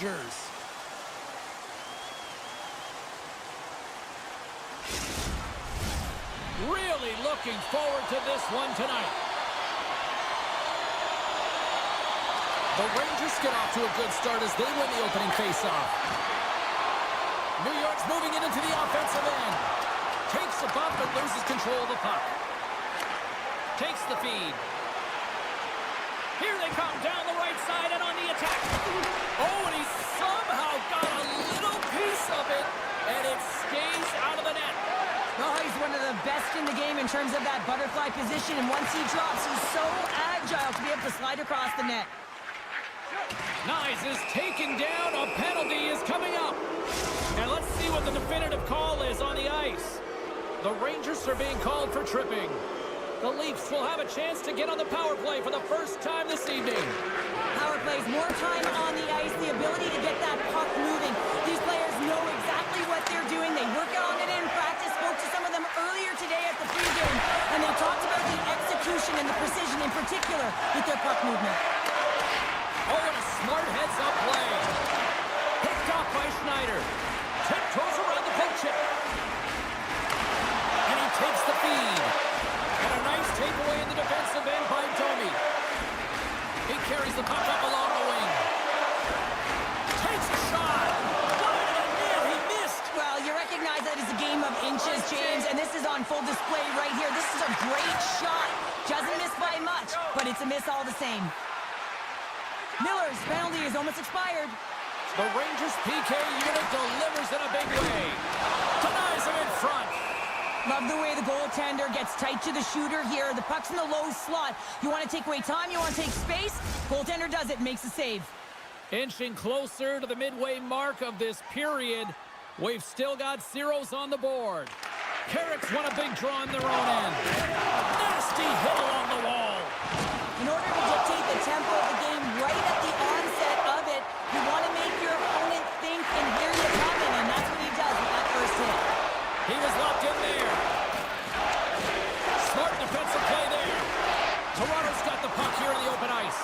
Rangers. Really looking forward to this one tonight. The Rangers get off to a good start as they win the opening faceoff. New York's moving it into the offensive end. Takes the bump and loses control of the puck. Takes the feed. Here they come down the right side and on the attack. Oh, and he somehow got a little piece of it, and it stays out of the net. Oh, he's one of the best in the game in terms of that butterfly position, and once he drops, he's so agile to be able to slide across the net. Nyes is taken down. A penalty is coming up. And let's see what the definitive call is on the ice. The Rangers are being called for tripping. The Leafs will have a chance to get on the power play for the first time this evening. Power plays, more time on the ice, the ability to get that puck moving. These players know exactly what they're doing. They work on it in practice. Spoke to some of them earlier today at the pregame, and they talked about the execution and the precision in particular with their puck movement. Oh, and a smart heads-up play. Picked off by Schneider. Tiptoes around the poke chip. And he takes the feed. And a nice takeaway in the defensive end by Domi. He carries the puck up along the wing. Takes a shot. Wide of the net. He missed. Well, you recognize that it's a game of inches, James, and this is on full display right here. This is a great shot. Doesn't miss by much, but it's a miss all the same. Miller's penalty is almost expired. The Rangers PK unit delivers in a big way. Denies him in front. Love the way the goaltender gets tight to the shooter here. The puck's in the low slot. You want to take away time, you want to take space. Goaltender does it, makes a save. Inching closer to the midway mark of this period. We've still got zeros on the board. Carrick's won a big draw on their own end. Nasty hit along the wall. In order to dictate the tempo of the game right at the onset of it, you want to make your opponent think and hear you coming, and that's what he does with that first hit. He was locked in there. Smart defensive play there. Toronto's got the puck here in the open ice.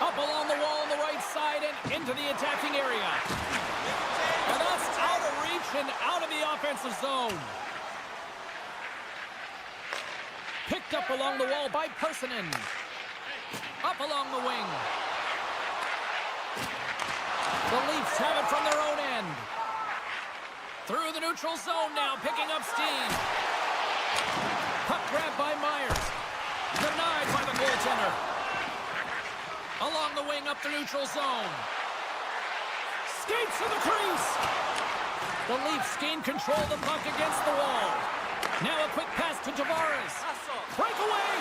Up along the wall on the right side and into the attacking area. And that's out of reach and out of the offensive zone. Picked up along the wall by Perssonen. Up along the wing. The Leafs have it from their own end. Through the neutral zone now, picking up steam. Puck grabbed by Myers. Denied by the goaltender. Along the wing, up the neutral zone. Skates to the crease. The Leafs gain control of the puck against the wall. Now a quick pass to Tavares. Breakaway.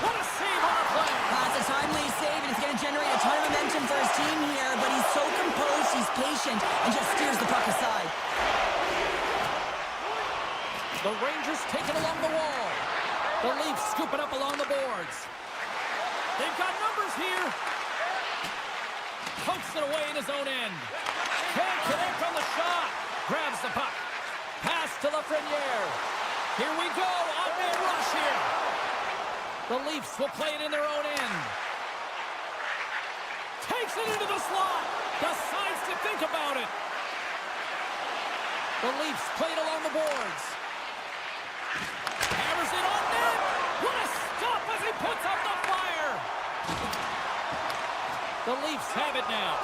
What a save on a play. That's a timely save, and it's going to generate a ton of momentum for his team here, but he's so composed, he's patient, and just steers the puck aside. The Rangers take it along the wall. The Leafs scoop it up along the boards. They've got numbers here. Pokes it away in his own end. Can't connect on the shot. Grabs the puck. Pass to Lafreniere. Here we go. Odd-man rush here. The Leafs will play it in their own end. Takes it into the slot. Decides to think about it. The Leafs play it along the boards. Hammers it on net. What a stop as he puts up the fire. The Leafs have it now.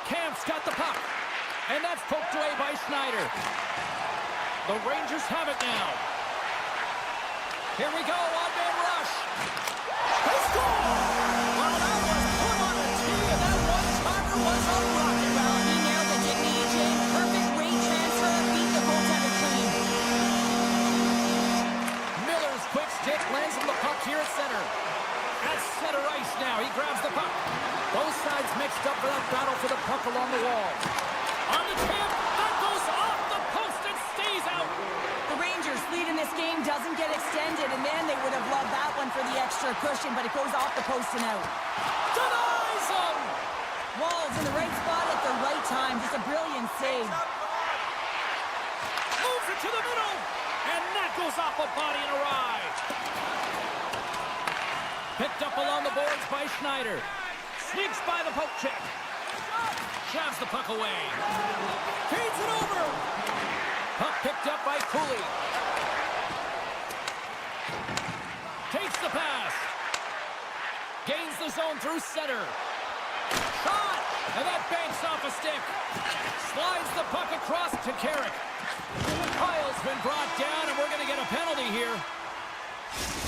Camp's got the puck. And that's poked away by Schneider. The Rangers have it now. Here we go, odd-man rush. They score! Well, that was put on the tee, and that one-timer was a rocket. Well, he nailed it, didn't he, James? Perfect rate transfer, beat the goaltender clean. Miller's quick stick lands him the puck here at center. At center ice now, he grabs the puck. Both sides mixed up for that battle for the puck along the wall. On the tip, that goes off the post and stays out. The Rangers' lead in this game doesn't get extended, and man, they would have loved that one for the extra cushion, but it goes off the post and out. Denies him! Wall's in the right spot at the right time. Just a brilliant save. Moves it to the middle, and that goes off a body and a ride. Picked up along the boards by Schneider. Sneaks by the poke check. Shoves the puck away. Feeds it over. Puck picked up by Cooley. Takes the pass. Gains the zone through center. Shot! And that banks off a stick. Slides the puck across to Carrick. Kyle's been brought down, and we're going to get a penalty here.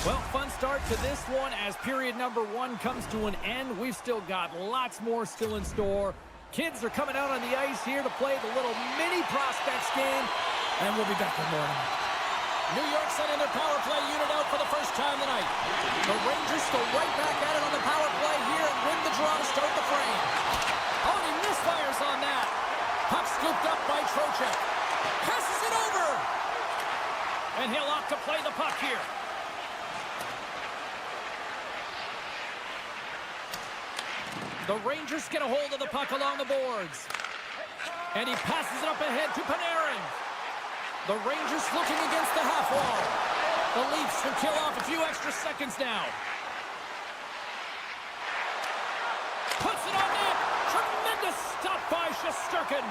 Well, fun start to this one as period number 1 comes to an end. We've still got lots more still in store. Kids are coming out on the ice here to play the little mini prospects game, and we'll be back in the morning. New York sending their power play unit out for the first time tonight. The Rangers go right back at it on the power play here and win the draw to start the frame. Oh, and he misfires on that. Puck scooped up by Trocheck. Passes it over. And he'll opt to play the puck here. The Rangers get a hold of the puck along the boards. And he passes it up ahead to Panarin. The Rangers looking against the half wall. The Leafs will kill off a few extra seconds now. Puts it on net. Tremendous stop by Shesterkin.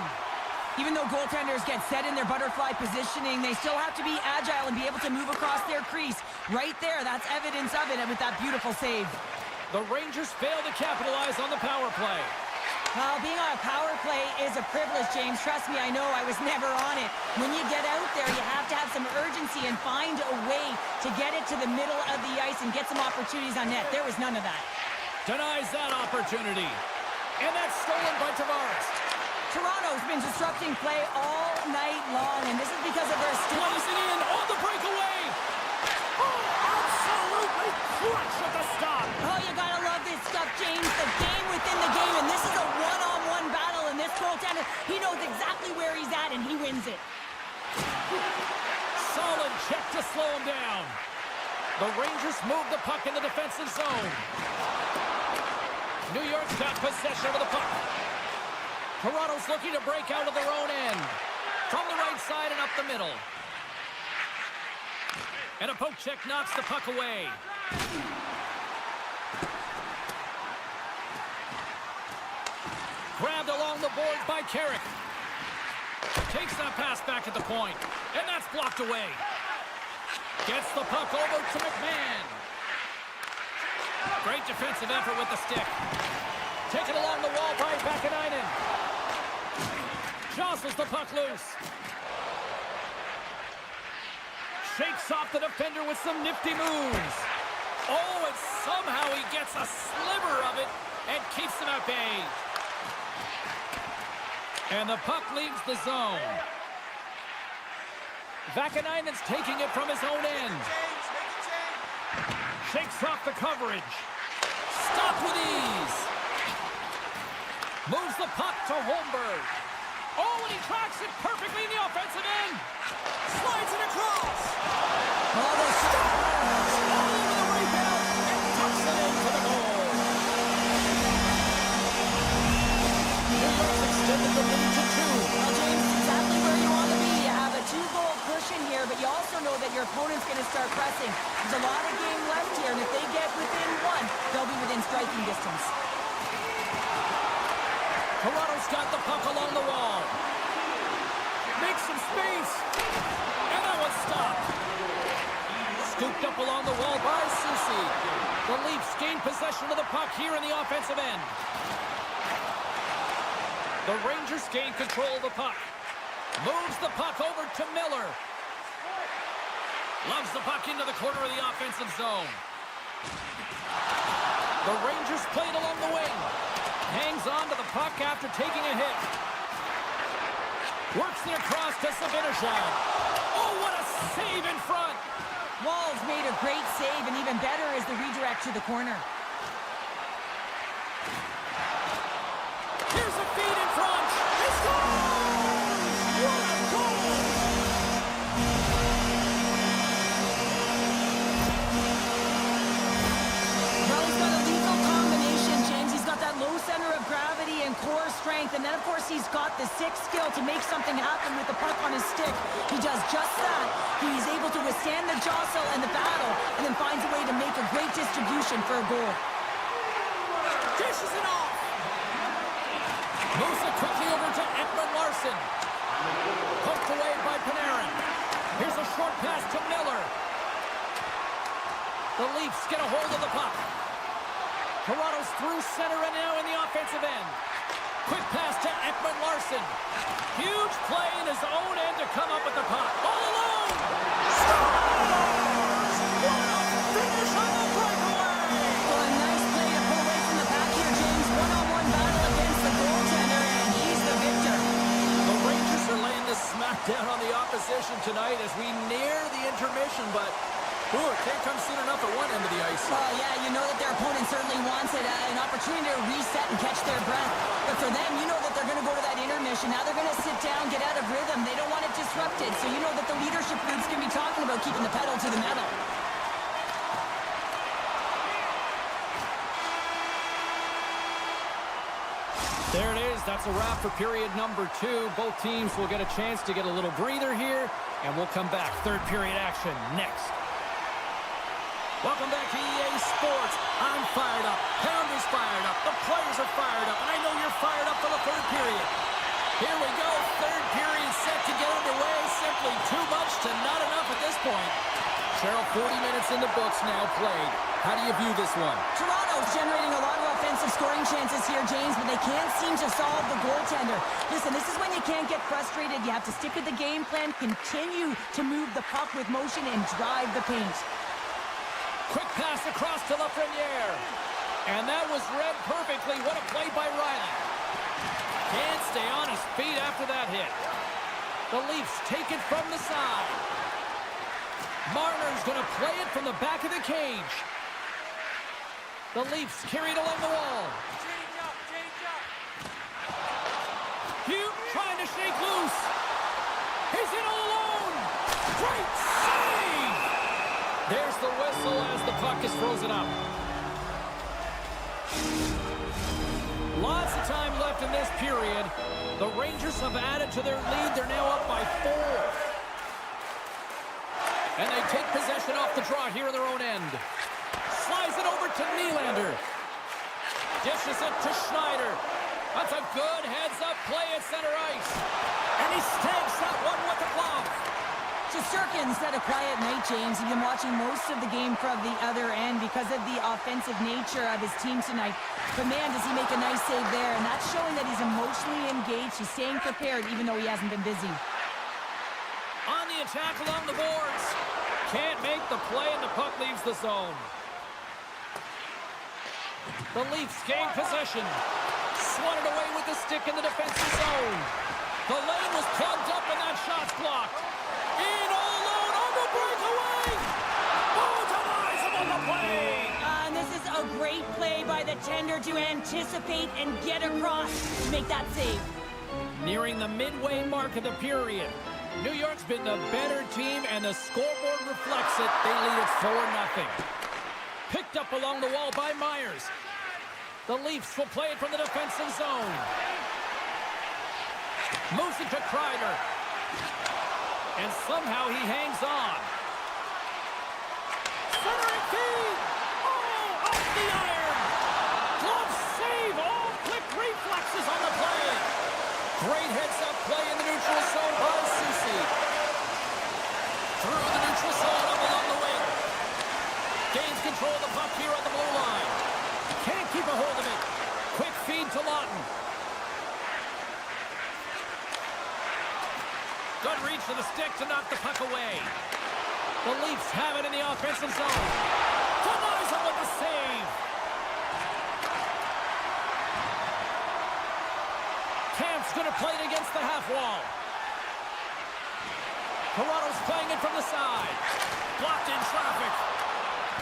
Even though goaltenders get set in their butterfly positioning, they still have to be agile and be able to move across their crease. Right there, that's evidence of it with that beautiful save. The Rangers fail to capitalize on the power play. Well, being on a power play is a privilege, James. Trust me, I know. I was never on it. When you get out there, you have to have some urgency and find a way to get it to the middle of the ice and get some opportunities on net. There was none of that. Denies that opportunity. And that's stolen by Tavares. Toronto's been disrupting play all night long, and this is because of their still... Plays it in on the breakaway. Oh, absolutely clutch at the stop. Oh, you gotta love this stuff, James. The game within the game, and this is a one-on-one battle, and this goaltender, he knows exactly where he's at, and he wins it. Solid check to slow him down. The Rangers move the puck in the defensive zone. New York's got possession of the puck. Toronto's looking to break out of their own end. From the right side and up the middle. And a poke check knocks the puck away. Grabbed along the boards by Carrick. Takes that pass back at the point. And that's blocked away. Gets the puck over to McMahon. Great defensive effort with the stick. Taken along the wall by Vakanainen. Jostles the puck loose. Shakes off the defender with some nifty moves. Oh, and somehow he gets a sliver of it and keeps him at bay. And the puck leaves the zone. Vakanainen's taking it from his own end. Shakes off the coverage. Stopped with ease. Moves the puck to Holmberg. Oh, and he tracks it perfectly in the offensive end. Slides it across. Oh, the stop. All over the rebound and tucks it into the goal. New York's extended the lead to 2. Well, James, exactly where you want to be. You have a 2-goal cushion here, but you also know that your opponent's going to start pressing. There's a lot of game left here, and if they get within 1, they'll be within striking distance. Toronto's got the puck along the wall. Makes some space. And that one's stopped. Scooped up along the wall by Soucy. The Leafs gain possession of the puck here in the offensive end. The Rangers gain control of the puck. Moves the puck over to Miller. Loves the puck into the corner of the offensive zone. The Rangers play it along the wing. Hangs on to the puck after taking a hit. Works it across to Zibanejad. Oh, what a save in front. Wall's made a great save, and even better is the redirect to the corner. Here's a feed in front. He scores! What a goal! Well, he's got a lethal combination, James. He's got that low center of gravity and core strength, and then, of course, he's got the stick skill to make something happen with the puck on his stick. He does just that. He's able to withstand the jostle and the battle, and then finds a way to make a great distribution for a goal. Dishes it off. Moves it quickly over to Ekman-Larsson. Poked away by Panarin. Here's a short pass to Miller. The Leafs get a hold of the puck. Toronto's through center and now in the offensive end. Quick pass to Ekman-Larsson. Huge play in his own end to come up with the puck. All alone! Scores! What a finish on the breakaway! Well, a nice play to pull away from the back here, James. One-on-one battle against the goaltender, and he's the victor. The Rangers are laying this smack down on the opposition tonight as we near the intermission, but it can't come soon enough at one end of the ice. Well, yeah, you know that their opponent certainly wants it, an opportunity to reset and catch their breath. But for them, you know that they're going to go to that intermission. Now they're going to sit down, get out of rhythm. They don't want it disrupted. So you know that the leadership group's going to be talking about keeping the pedal to the metal. There it is. That's a wrap for period number 2. Both teams will get a chance to get a little breather here, and we'll come back. Third period action next. Welcome back to EA Sports. I'm fired up. Panthers fired up. The players are fired up. And I know you're fired up for the third period. Here we go. Third period set to get underway. Simply too much to not enough at this point. Cheryl, 40 minutes in the books now played. How do you view this one? Toronto's generating a lot of offensive scoring chances here, James, but they can't seem to solve the goaltender. Listen, this is when you can't get frustrated. You have to stick with the game plan, continue to move the puck with motion, and drive the paint. Quick pass across to Lafreniere. And that was read perfectly. What a play by Riley. Can't stay on his feet after that hit. The Leafs take it from the side. Marner's going to play it from the back of the cage. The Leafs carry it along the wall. Hugh trying to shake loose. He's in all alone. Great save! There's the whistle as the puck is frozen up. Lots of time left in this period. The Rangers have added to their lead. They're now up by 4. And they take possession off the draw here in their own end. Slides it over to Nylander. Dishes it to Schneider. That's a good heads-up play at center ice. And he snags that one with the glove. Shesterkin's had a quiet night, James. He's been watching most of the game from the other end because of the offensive nature of his team tonight. But man, does he make a nice save there. And that's showing that he's emotionally engaged. He's staying prepared even though he hasn't been busy. On the attack along the boards. Can't make the play and the puck leaves the zone. The Leafs gain possession. Swatted away with the stick in the defensive zone. The lane was plugged up and that shot's blocked. In all alone on the breakaway. Oh, denies him on the play. And this is a great play by the tender to anticipate and get across to make that save. Nearing the midway mark of the period. New York's been the better team and the scoreboard reflects it. They lead it 4-0. Picked up along the wall by Myers. The Leafs will play it from the defensive zone. Moves it to Kreider. And somehow he hangs on. Centering feed! Oh, off the iron! Glove save! All quick reflexes on the play. Great heads-up play in the neutral zone by Ceci. Through the neutral zone up along the wing. Gains control of the puck here on the blue line. Can't keep a hold of it. Quick feed to Lawton. Good reach to the stick to knock the puck away. The Leafs have it in the offensive zone. Denies him with the save. Camp's going to play it against the half wall. Toronto's playing it from the side. Blocked in traffic.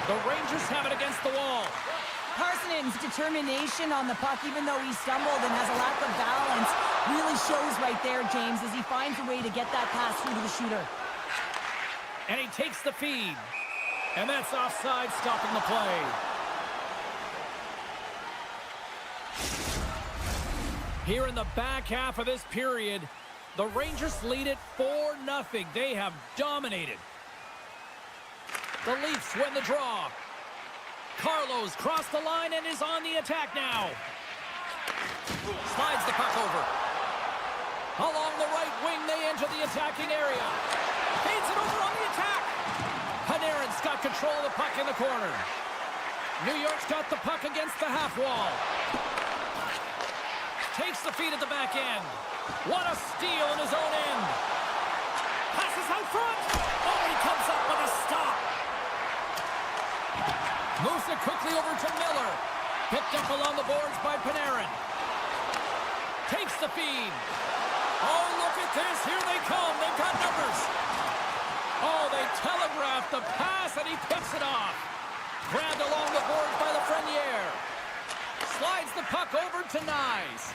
The Rangers have it against the wall. Parsonen's determination on the puck, even though he stumbled and has a lack of balance, really shows right there, James, as he finds a way to get that pass through to the shooter. And he takes the feed. And that's offside, stopping the play. Here in the back half of this period, the Rangers lead it 4-0. They have dominated. The Leafs win the draw. Carlos crossed the line and is on the attack now. Slides the puck over. Along the right wing, they enter the attacking area. Feeds it over on the attack. Panarin's got control of the puck in the corner. New York's got the puck against the half wall. Takes the feed at the back end. What a steal in his own end. Passes out front. Oh, he comes up with a stop. Moves it quickly over to Miller. Picked up along the boards by Panarin. Takes the feed. Oh, look at this. Here they come. They've got numbers. Oh, they telegraphed the pass, and he picks it off. Grabbed along the boards by Lafreniere. Slides the puck over to Nyes.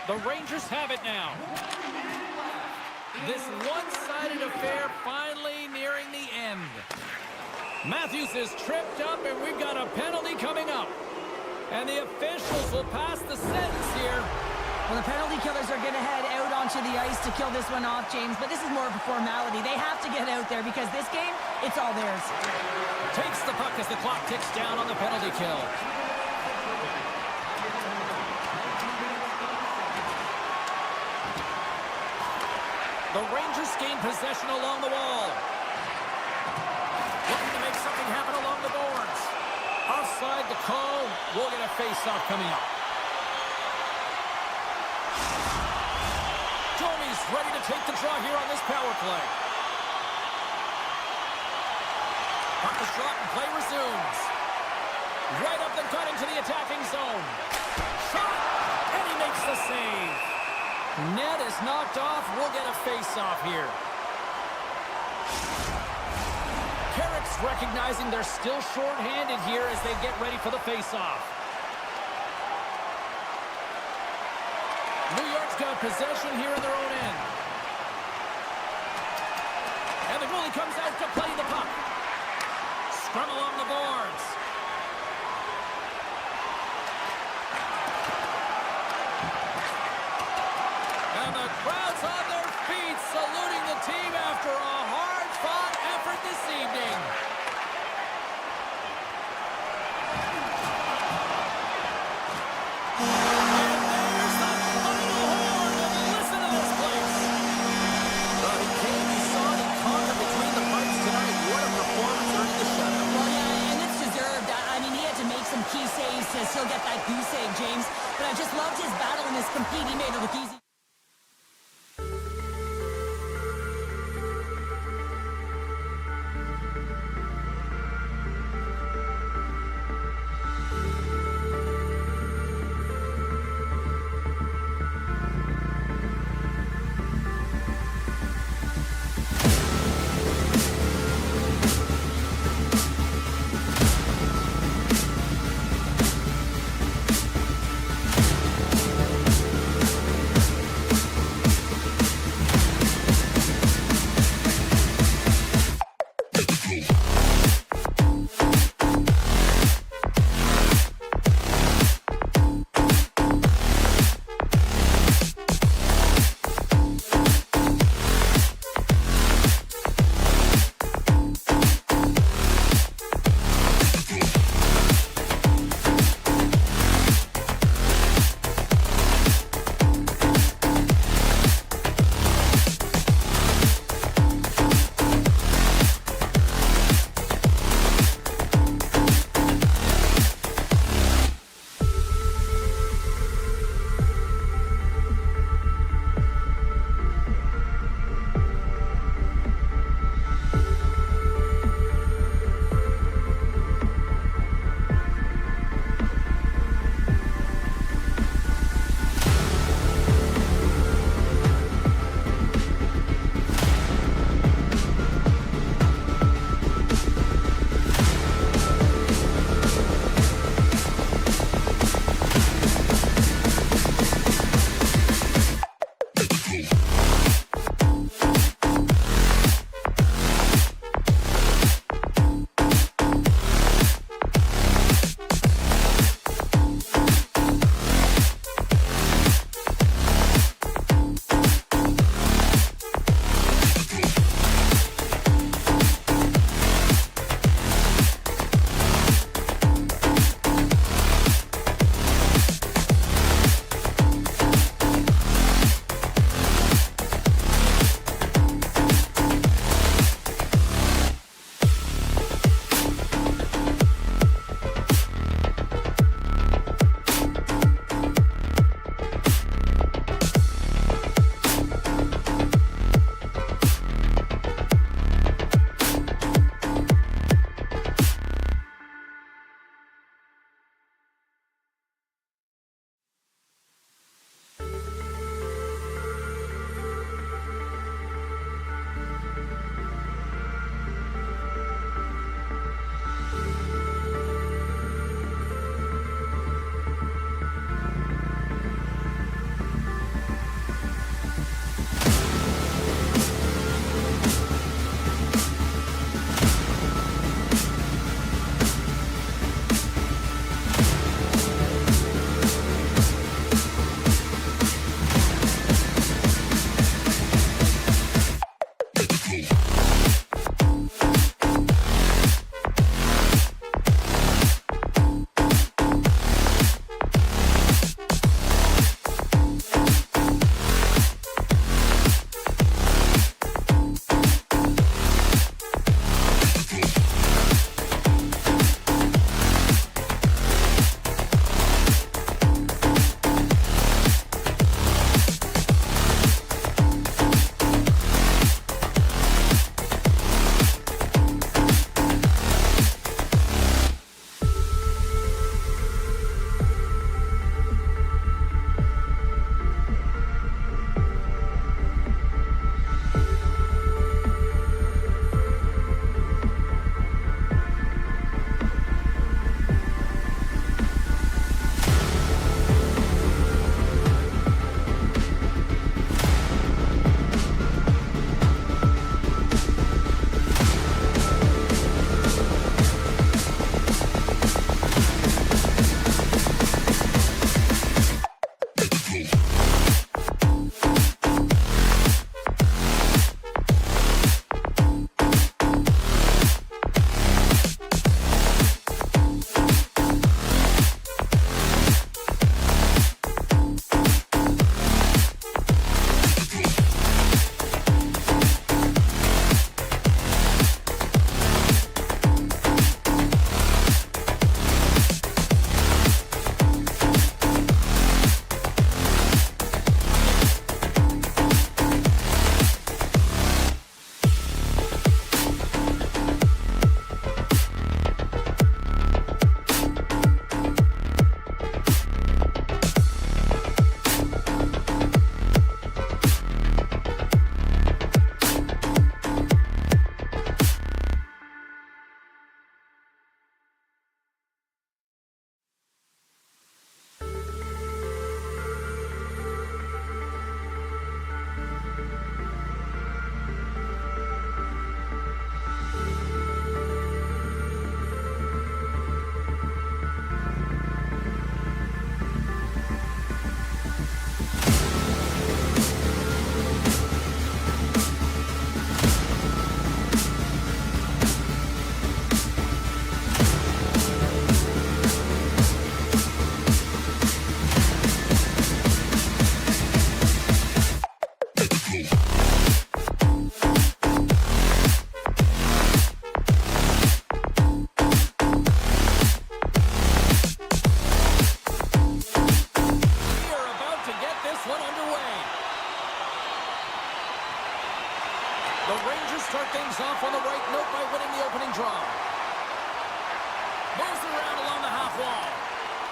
The Rangers have it now. This one-sided affair finally nearing the end. Matthews is tripped up, and we've got a penalty coming up. And the officials will pass the sentence here. Well, the penalty killers are going to head out onto the ice to kill this one off, James, but this is more of a formality. They have to get out there because this game, it's all theirs. Takes the puck as the clock ticks down on the penalty kill. The Rangers gain possession along the wall. Looking to make something happen along the boards. Offside the call. We'll get a face-off coming up. Domi's ready to take the draw here on this power play. Puck is shot and play resumes. Right up the gut into the attacking zone. Shot! And he makes the save. Net is knocked off. We'll get a face-off here. Carrick's recognizing they're still short-handed here as they get ready for the face-off. New York's got possession here in their own end. And the goalie comes out to play the puck. Scrum along the boards. And the crowd's on their feet, saluting the team after a hard-fought effort this evening. And there's the final horn, and listen to this place. He came, he saw, he conquered between the pipes tonight. What a performance during the shutout. Well, yeah, and it's deserved. I mean, he had to make some key saves to still get that goose egg, James. But I just loved his battle and his compete. He made it look easy.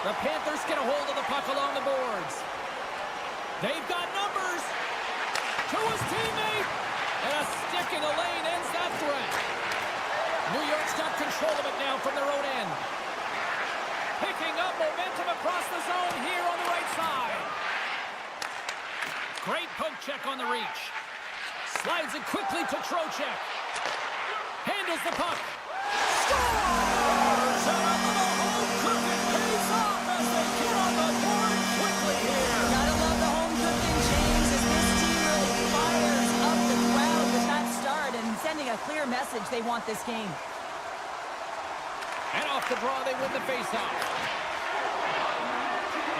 The Panthers get a hold of the puck along the boards. They've got numbers. To his teammate. And a stick in the lane ends that threat. New York's got control of it now from their own end. Picking up momentum across the zone here on the right side. Great poke check on the reach. Slides it quickly to Trocheck. Handles the puck. Scores! And the home cooking pays off as they get on the board quickly here. Gotta love the home cooking, James, as this team really fires up the crowd with that start and sending a clear message they want this game. And off the draw, they win the faceoff.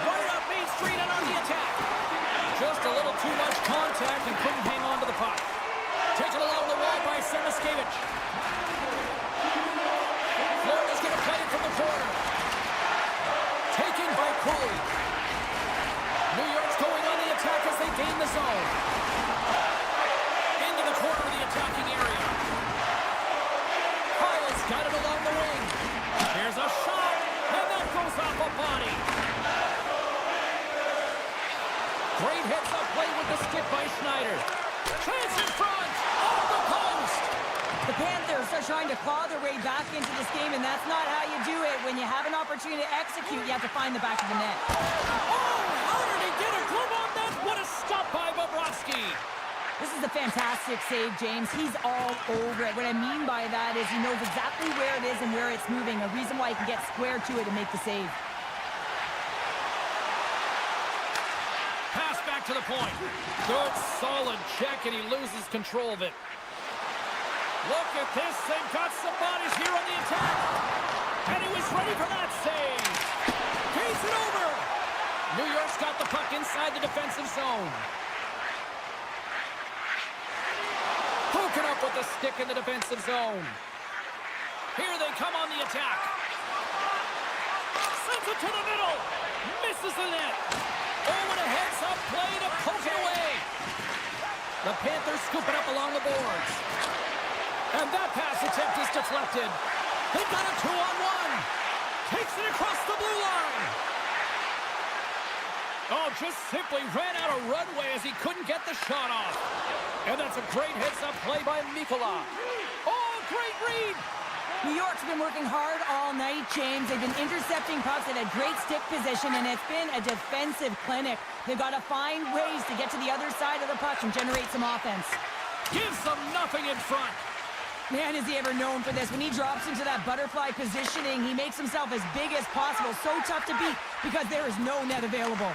Right up Main Street and on the attack. Just a little too much contact and couldn't hang on to the puck. Taken along the wall by Semiskevich. Florida's going to play it from the corner. Taken by Cooley. New York's going on the attack as they gain the zone. Into the corner of the attacking area. Kyle's got it along the wing. Here's a shot, and that goes off a body. Great heads-up play with the skip by Schneider. Chance in front, off the post. The Panthers are trying to claw their way back into this game, and that's not how you do it. When you have an opportunity to execute, you have to find the back of the net. Oh, how did he get a glove on that? What a stop by Bobrovsky. This is a fantastic save, James. He's all over it. What I mean by that is he knows exactly where it is and where it's moving, a reason why he can get square to it and make the save. Pass back to the point. Good, solid check, and he loses control of it. Look at this. They've got some bodies here on the attack. And he was ready for that save. Feeds it over. New York's got the puck inside the defensive zone. Poking up with the stick in the defensive zone. Here they come on the attack. Sends it to the middle. Misses the net. Oh, and a heads-up play to poke it away. The Panthers scoop it up along the boards. And that pass attempt is deflected. They've got a 2-on-1. Takes it across the blue line. Oh, just simply ran out of runway as he couldn't get the shot off. And that's a great heads-up play by Mikkola. Oh, great read. New York's been working hard all night, James. They've been intercepting pucks at a great stick position, and it's been a defensive clinic. They've got to find ways to get to the other side of the puck and generate some offense. Gives them nothing in front. Man, is he ever known for this. When he drops into that butterfly positioning, he makes himself as big as possible. So tough to beat because there is no net available.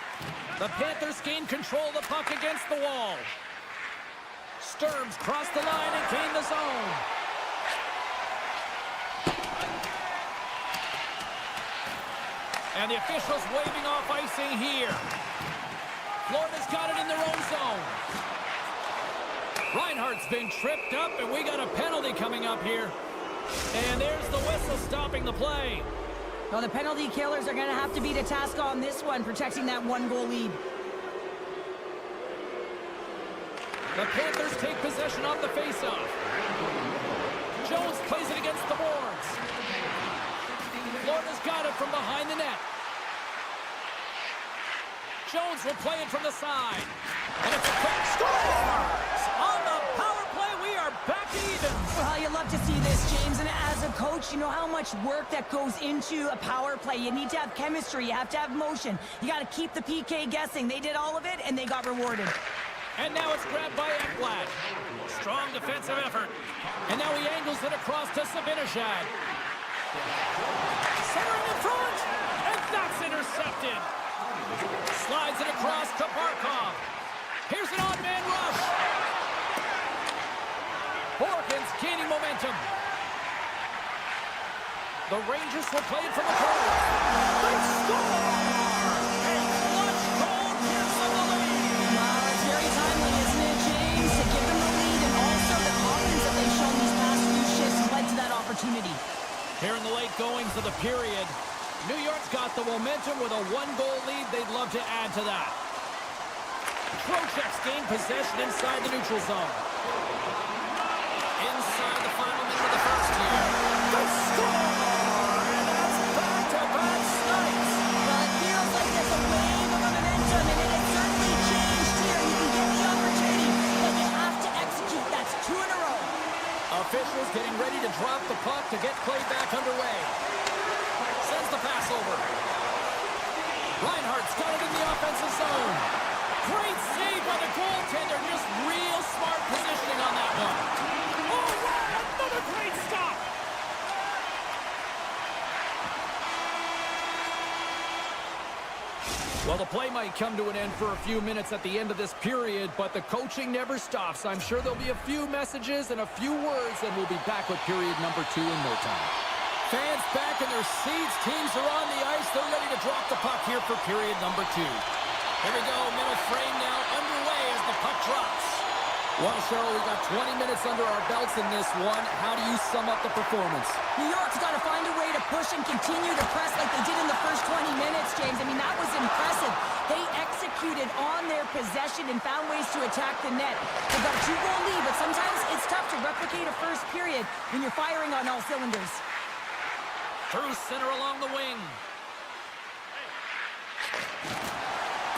The Panthers gain control of the puck against the wall. Sturms cross the line and gain the zone. And the officials waving off icing here. Florida's got it in their own zone. Reinhardt's been tripped up, and we got a penalty coming up here. And there's the whistle stopping the play. Well, the penalty killers are going to have to beat a task on this one, protecting that one-goal lead. The Panthers take possession off the faceoff. Jones plays it against the boards. Florida's got it from behind the net. Jones will play it from the side. And it's a quick score! On the power play, we are back even. Well, you love to see this, James. And as a coach, you know how much work that goes into a power play. You need to have chemistry. You have to have motion. You got to keep the PK guessing. They did all of it, and they got rewarded. And now it's grabbed by Ekblad. Strong defensive effort. And now he angles it across to Sabinishad. Centering in front, and that's intercepted. Slides it across to Barkov. Here's an odd man rush. Horkins gaining momentum. The Rangers will play it from the corner. They score! A clutch goal gives them the lead. Wow, it's very timely, isn't it, James? To give them the lead, and also the confidence that they've shown these past few shifts led to that opportunity. Here in the late goings of the period, New York's got the momentum with a one-goal lead. They'd love to add to that. Trocheck's gained possession inside the neutral zone. Inside the final minute of the first here. They score! And that's back-to-back snipes. But up the puck to get play back underway. Sends the pass over. Reinhardt's got it in the offensive zone. Great save by the goaltender. Just real smart positioning on that one. Oh, wow! Another great stop! Well, the play might come to an end for a few minutes at the end of this period, but the coaching never stops. I'm sure there'll be a few messages and a few words, and we'll be back with period number 2 in no time. Fans back in their seats. Teams are on the ice. They're ready to drop the puck here for period number 2. Here we go. Middle frame now underway as the puck drops. Well, Cheryl, we got 20 minutes under our belts in this one. How do you sum up the performance? New York's got to find a way to push and continue to press like they did in the first 20 minutes, James. I mean, that was impressive. They executed on their possession and found ways to attack the net. They've got a 2-goal lead, but sometimes it's tough to replicate a first period when you're firing on all cylinders. Through center along the wing.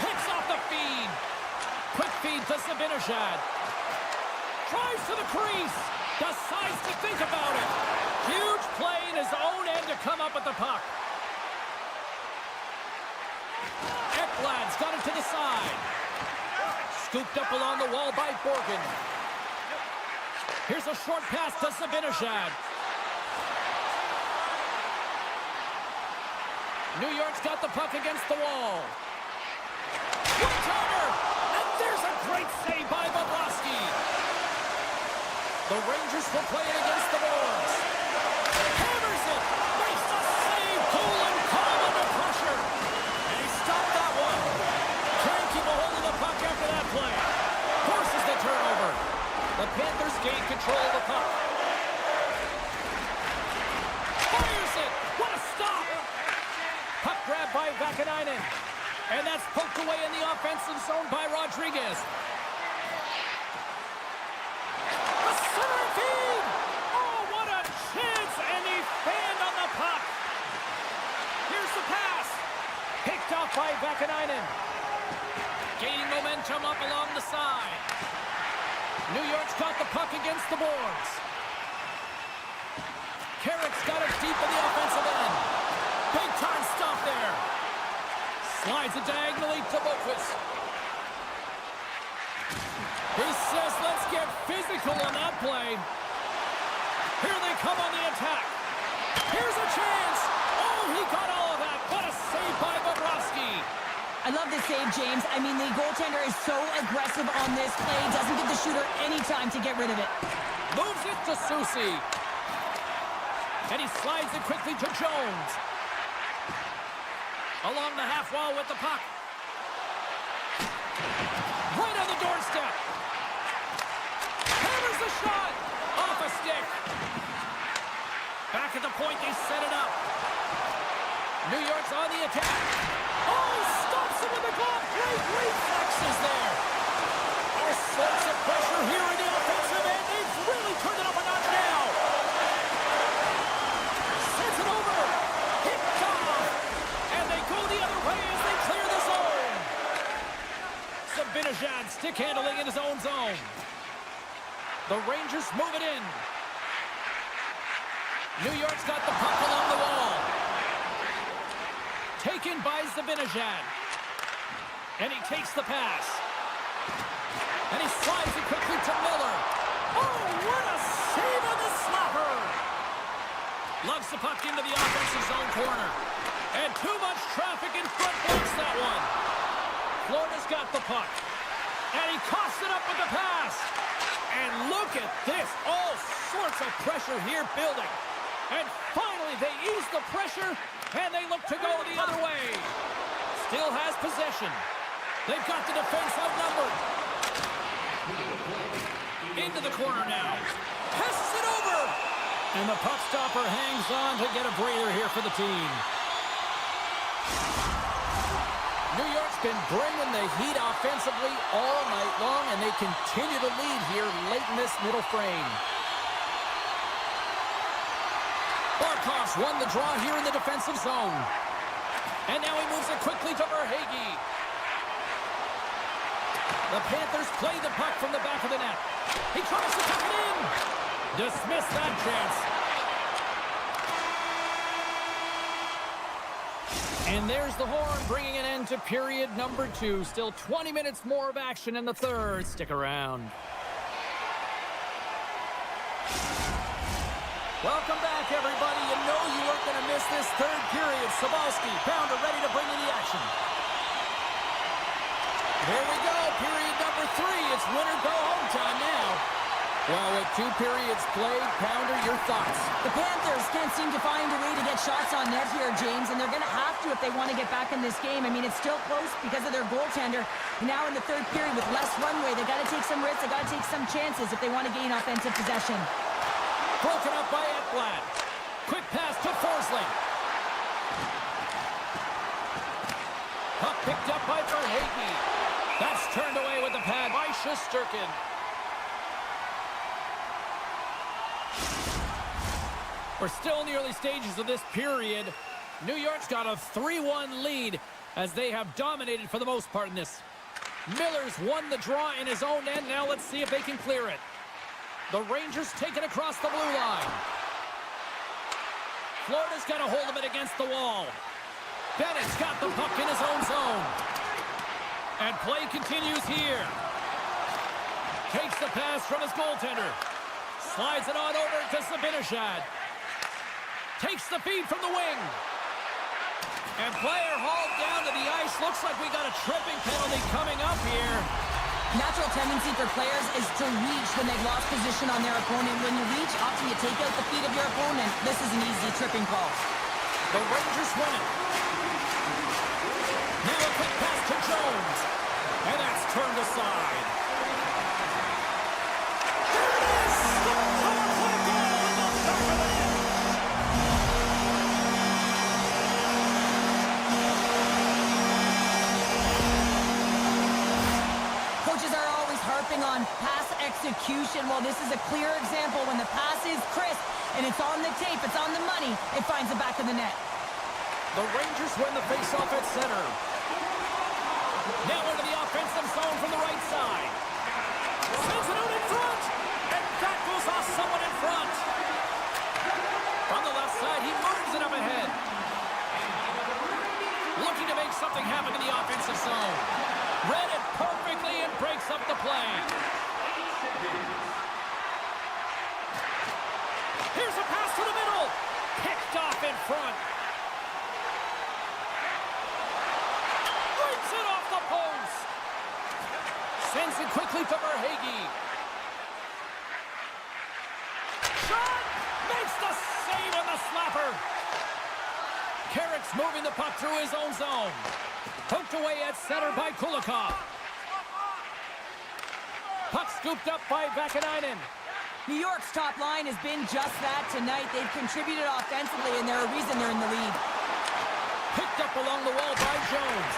Picks off the feed. Quick feed to Zibanejad. Drives to the crease. Decides to think about it. Huge play in his own end to come up with the puck. Ekblad's got it to the side. Scooped up along the wall by Borgen. Here's a short pass to Zibanejad. New York's got the puck against the wall. One-timer! And there's a great save by Bobrovsky. The Rangers will play it against the boards. Hammers it! Makes the save! Cool and calm under pressure. And he stopped that one. Can't keep a hold of the puck after that play. Forces the turnover. The Panthers gain control of the puck. Fires it! What a stop! Puck grab by Vakanainen. And that's poked away in the offensive zone by Rodriguez. A center feed! Oh, what a chance! And he fanned on the puck. Here's the pass. Picked off by Vakanainen. Gaining momentum up along the side. New York's got the puck against the boards. Carrick's got it deep in the offensive end. Big time stop there. Slides it diagonally to Boqvist. He says, let's get physical on that play. Here they come on the attack. Here's a chance. Oh, he got all of that. What a save by Bobrovsky. I love this save, James. I mean, the goaltender is so aggressive on this play. Doesn't give the shooter any time to get rid of it. Moves it to Soucy. And he slides it quickly to Jones. Along the half wall with the puck. Right on the doorstep. Hammers the shot. Off a stick. Back at the point, they set it up. New York's on the attack. Oh, stops it with the glove. Great reflexes there. All sorts of pressure here in the offensive end. They've really turned it up a notch now. Sends it over. Hit off. And they go the other way as they clear the zone. Zibanejad stick handling in his own zone. The Rangers move it in. New York's got the puck along the wall. Taken by Zibanejad. And he takes the pass. And he slides it quickly to Miller. Oh, what a save on the slapper! Lugs the puck into the offensive zone corner. And too much traffic in front blocks that one. Florida's got the puck. And he coughs it up with the pass. And look at this. All sorts of pressure here building. And finally they ease the pressure. And they look to go the other way. Still has possession. They've got the defense outnumbered. Into the corner now. Passes it over. And the puck stopper hangs on to get a breather here for the team. New York's been bringing the heat offensively all night long, and they continue to lead here late in this middle frame. Barkov's won the draw here in the defensive zone. And now he moves it quickly to Verhaeghe. The Panthers play the puck from the back of the net. He tries to tuck it in. Dismiss that chance. And there's the horn, bringing an end to period number 2. Still 20 minutes more of action in the third. Stick around. Welcome back, everybody. You know you weren't going to miss this third period. Sabalski, Pounder ready to bring you the action. Here we go, period number 3. It's win or go home time now. Well, with 2 periods played, Pounder, your thoughts? The Panthers can't seem to find a way to get shots on net here, James, and they're going to have to if they want to get back in this game. I mean, it's still close because of their goaltender. Now in the third period with less runway, they got to take some risks, they got to take some chances if they want to gain offensive possession. Broken up by Ekblad. Quick pass to Forsling. Puck picked up by Verhaeghe. That's turned away with the pad by Shesterkin. We're still in the early stages of this period. New York's got a 3-1 lead as they have dominated for the most part in this. Miller's won the draw in his own end. Now let's see if they can clear it. The Rangers take it across the blue line. Florida's got a hold of it against the wall. Bennett's got the puck in his own zone. And play continues here. Takes the pass from his goaltender. Slides it on over to Zibanejad. Takes the feed from the wing. And player hauled down to the ice. Looks like we got a tripping penalty coming up here. Natural tendency for players is to reach when they've lost position on their opponent. When you reach, often you take out the feet of your opponent. This is an easy tripping call. The Rangers win it. Now a quick pass to Jones. And that's turned aside. There it is! The power play goal in the back of the net. Coaches are always harping on pass execution. Well, this is a clear example. When the pass is crisp and it's on the tape, it's on the money, it finds the back of the net. The Rangers win the faceoff at center. Now into the offensive zone from the right side. Sends it out in front. And that goes off someone in front. From the left side, he moves it up ahead. Looking to make something happen in the offensive zone. Read it perfectly and breaks up the play. Here's a pass to the middle. Picked off in front. Brings it off the post. Sends it quickly to Verhaeghe. Shot! Makes the save on the slapper. Carrick's moving the puck through his own zone. Poked away at center by Kulikov. Puck scooped up by Vakanainen. New York's top line has been just that tonight. They've contributed offensively, and they're a reason they're in the lead. Picked up along the wall by Jones.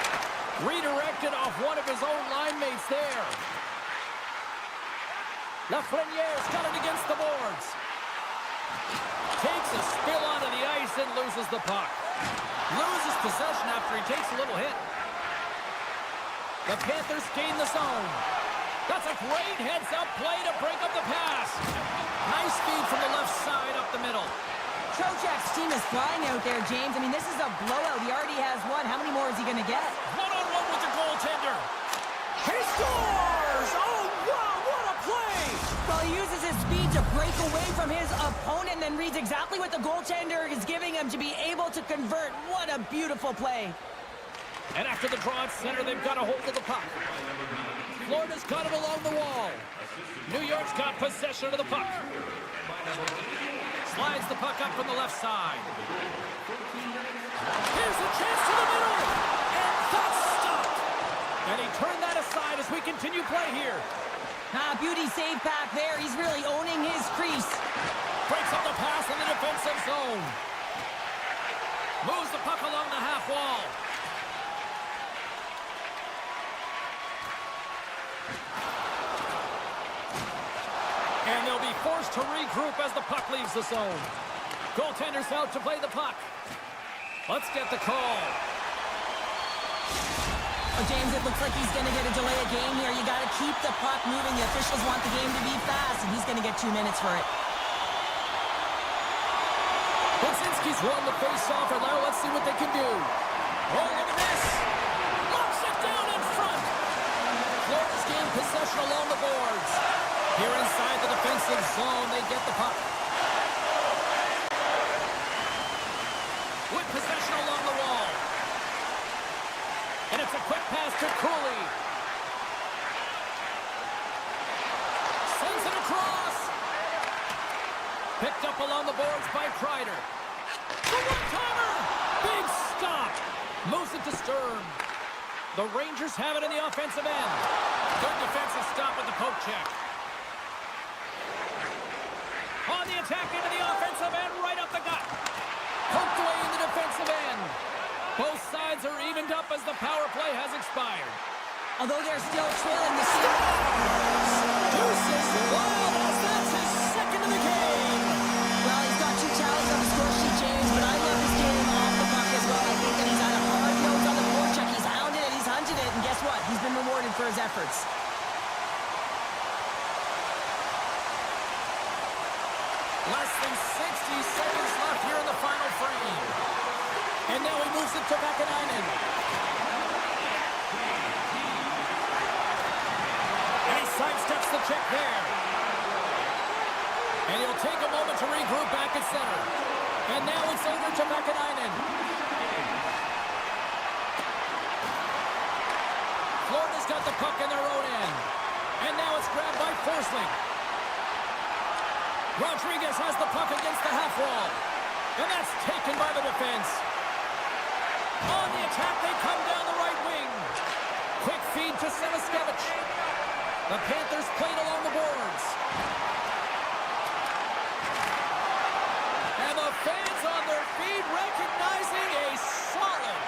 Redirected off one of his own line mates there. Lafreniere's got it against the boards. Takes a spill onto the ice and loses the puck. Loses possession after he takes a little hit. The Panthers gain the zone. That's a great heads-up play to break up the pass. Nice speed from the left side up the middle. Trocheck's team is flying out there, James. I mean, this is a blowout. He already has one. How many more is he going to get? One-on-one with the goaltender. He scores! Oh, wow, what a play! Well, he uses his speed to break away from his opponent and then reads exactly what the goaltender is giving him to be able to convert. What a beautiful play. And after the draw at center, they've got a hold of the puck. Florida's got it along the wall. New York's got possession of the puck. Slides the puck up from the left side. Here's a chance to the middle. And that's stopped. And he turned that aside as we continue play here. Beauty save back there. He's really owning his crease. Breaks up the pass in the defensive zone. Moves the puck along the half wall. And they'll be forced to regroup as the puck leaves the zone. Goaltender's out to play the puck. Let's get the call. Oh, James, it looks like he's going to get a delay of game here. You got to keep the puck moving. The officials want the game to be fast, and he's going to get 2 minutes for it. Budzinski's won the face-off, and now let's see what they can do. Oh, look at this. Locks it down in front. Florida's gained possession along the boards. Here inside the defensive zone, they get the puck. With possession along the wall. And it's a quick pass to Cooley. Sends it across. Picked up along the boards by Kreider. The one-timer! Big stop! Moves it to Stern. The Rangers have it in the offensive end. Good defensive stop with the poke check. On the attack into the offensive end, right up the gut. Poked away in the defensive end. Both sides are evened up as the power play has expired. Although they're still trailing the series. Deuces Love, that's his second of the game. Well, he's got 2 tallies on the score sheet, James, but I love his game off the puck as well. I think that he's had a hard nose on the forecheck. He's hounded it, he's hunted it, and guess what? He's been rewarded for his efforts. Less than 60 seconds left here in the final frame. And now he moves it to Vakanainen. And he sidesteps the check there. And he'll take a moment to regroup back at center. And now it's over to Vakanainen. Florida's got the puck in their own end. And now it's grabbed by Forsling. Rodriguez has the puck against the half wall. And that's taken by the defense. On the attack, they come down the right wing. Quick feed to Selaskevich. The Panthers played along the boards. And the fans on their feet recognizing a solid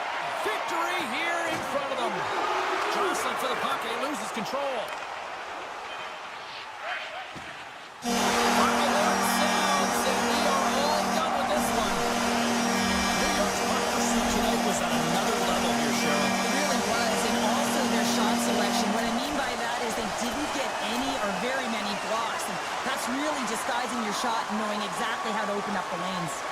victory here in front of them. Jostling for the puck, and he loses control. Really disguising your shot and knowing exactly how to open up the lanes.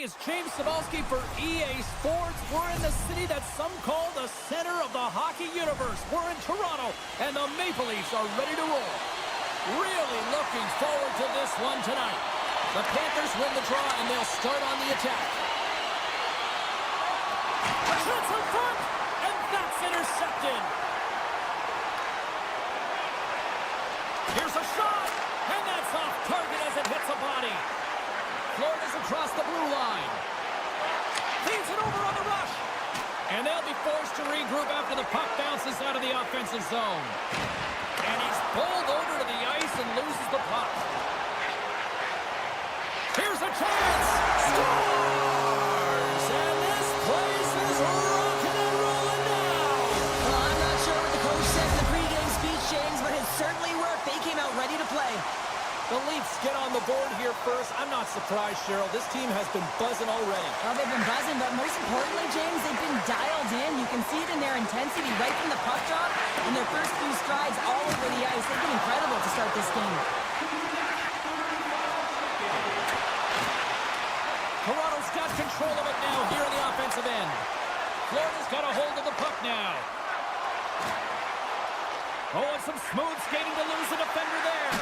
it's James Cybulski for EA Sports. We're in the city that some call the center of the hockey universe. We're in Toronto, and the Maple Leafs are ready to roll. Really looking forward to this one tonight. The Panthers win the draw, and they'll start on the attack. Shots in front, and that's intercepted. Here's a shot, and that's off target as it hits a body. Florida's across the blue line. Feeds it over on the rush. And they'll be forced to regroup after the puck bounces out of the offensive zone. And he's pulled over to the ice and loses the puck. Here's a chance. Scores! And this place is rocking and rolling now. Well, I'm not sure what the coach said in the pregame speech, James, but it certainly worked. They came out ready to play. The Leafs get on the board here first. I'm not surprised, Cheryl. This team has been buzzing already. Well, they've been buzzing, but most importantly, James, they've been dialed in. You can see it in their intensity right from the puck drop and their first few strides all over the ice. They've been incredible to start this game. Toronto's got control of it now here in the offensive end. Florida's got a hold of the puck now. Oh, and some smooth skating to lose the defender there.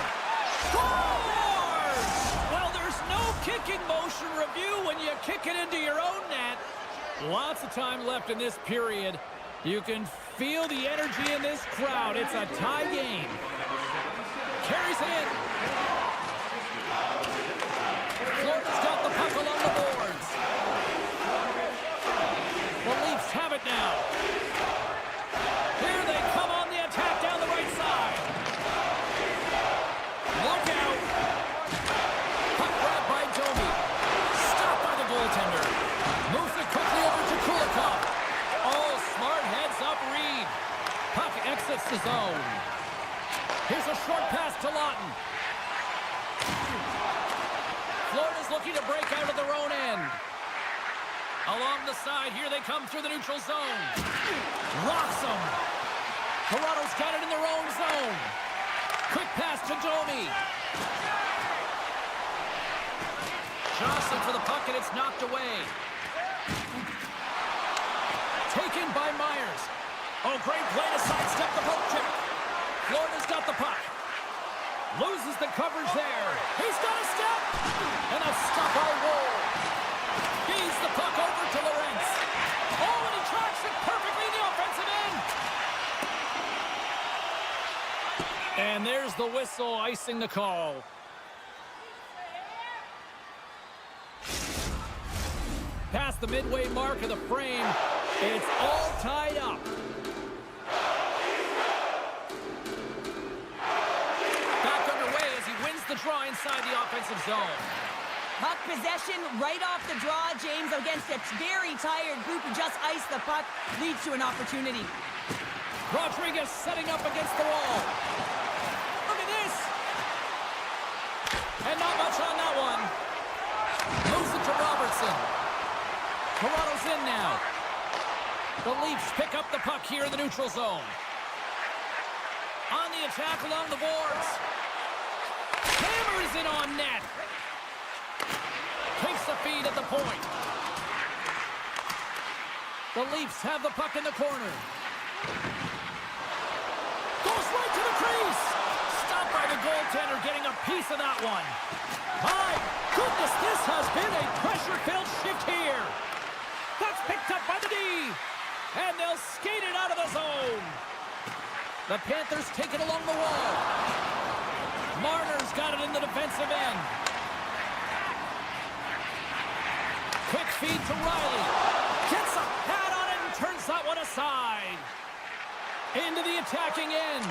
Scores! Well, there's no kicking motion review when you kick it into your own net. Lots of time left in this period. You can feel the energy in this crowd. It's a tie game. Carries in. Florida's got the puck along the boards. The Leafs have it now. Here they come on the attack down the right side. Look out. Puck grabbed by Domi. Stopped by the goaltender. Moves it quickly over to Kulikov. Oh, smart heads up Reed. Puck exits the zone. Here's a short pass to Lawton. Florida's looking to break out of their own end. Along the side, here they come through the neutral zone. Rocks them. Toronto's got it in their own zone. Quick pass to Domi. Jostling for the puck, and it's knocked away. Taken by Myers. Oh, great play to sidestep the poke check. Florida's got the puck. Loses the coverage there. He's got a step. And a stop by Ward. Feeds the puck over to Lorentz. Oh, and he tracks it perfectly in the offensive end. And there's the whistle icing the call. Past the midway mark of the frame, it's all tied up. Back underway as he wins the draw inside the offensive zone. Puck possession right off the draw, James, against a very tired group who just iced the puck, leads to an opportunity. Rodriguez setting up against the wall. Look at this. And not much on that one. Moves it to Robertson. Toronto's in now. The Leafs pick up the puck here in the neutral zone. On the attack along the boards. Hammers it on net. Takes the feed at the point. The Leafs have the puck in the corner. Goes right to the crease. Stopped by the goaltender, getting a piece of that one. My goodness, this has been a pressure-filled shift here. That's picked up by the D. And they'll skate it out of the zone. The Panthers take it along the wall. Marner's got it in the defensive end. Quick feed to Riley. Gets a pad on it and turns that one aside. Into the attacking end.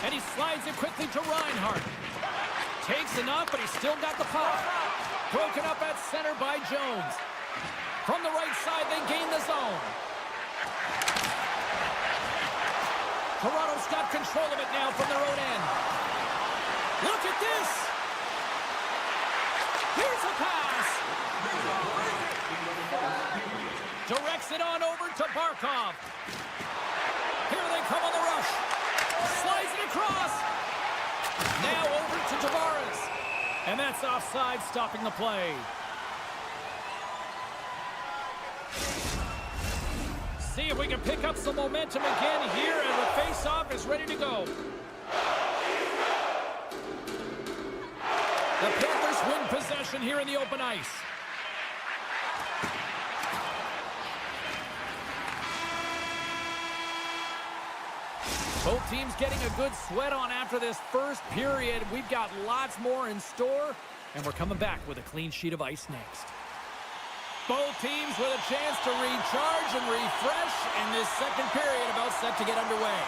And he slides it quickly to Reinhart. Takes enough, but he's still got the puck. Broken up at center by Jones. From the right side, they gain the zone. Toronto's got control of it now from their own end. Look at this. Here's a pass. Directs it on over to Barkov. Here they come on the rush. Slides it across. Now over to Tavares. And that's offside, stopping the play. see if we can pick up some momentum again here, and the face-off is ready to go. The Panthers win possession here in the open ice. Both teams getting a good sweat on after this first period. We've got lots more in store, and we're coming back with a clean sheet of ice next. Both teams with a chance to recharge and refresh, and this second period about set to get underway.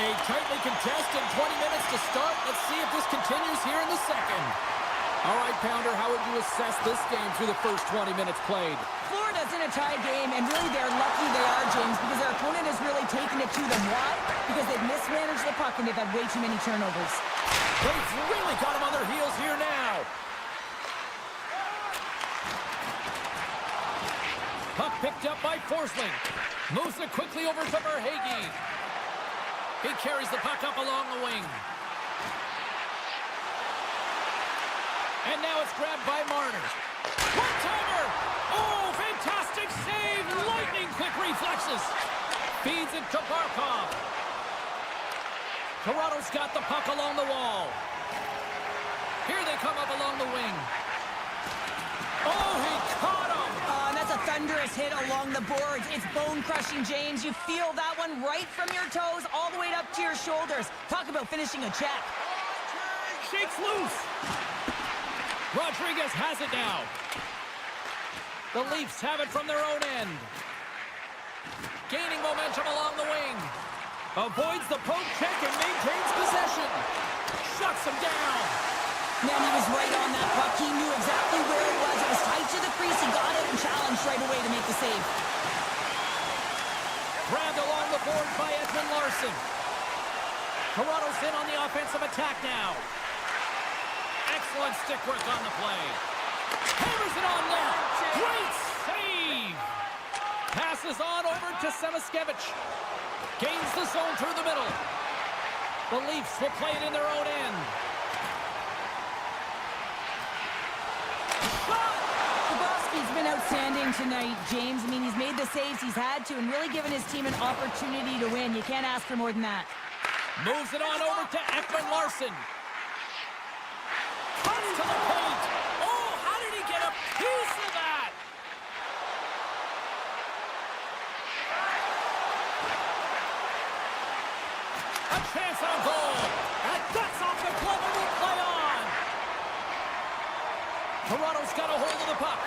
A tightly contested 20 minutes to start. Let's see if this continues here in the second. All right, Pounder, how would you assess this game through the first 20 minutes played? Florida's in a tie game, and really they're lucky they are, James, because their opponent has really taken it to them. Why? Because they've mismanaged the puck, and they've had way too many turnovers. They've really got them on their heels here now. Puck picked up by Forsling. Moves it quickly over to Verhaeghe. He carries the puck up along the wing. And now it's grabbed by Marner. One-timer! Oh, fantastic save! Lightning-quick reflexes. Feeds it to Barkov. Toronto's got the puck along the wall. Here they come up along the wing. Oh, he caught him! That's a thunderous hit along the boards. It's bone-crushing, James. You feel that one right from your toes all the way up to your shoulders. Talk about finishing a check. Shakes loose. Rodriguez has it now. The Leafs have it from their own end. Gaining momentum along the wing. Avoids the poke check and maintains possession. Shuts him down. Man, he was right on that puck. He knew exactly where it was. It was tight to the crease. He got it and challenged right away to make the save. Grabbed along the board by Edmund Larson. Toronto's in on the offensive attack now. Excellent stick work on the play. Hammers it on net. Great save. Passes on over to Semaskevich. Gains the zone through the middle. The Leafs will play it in their own end. He's been outstanding tonight, James. I mean, he's made the saves he's had to and really given his team an opportunity to win. You can't ask for more than that. Moves it on over to Ekman Larson. Cuts to the paint. Oh, how did he get a piece of that? A chance on goal. And that's off the glove and will play on. Toronto's got a hold of the puck.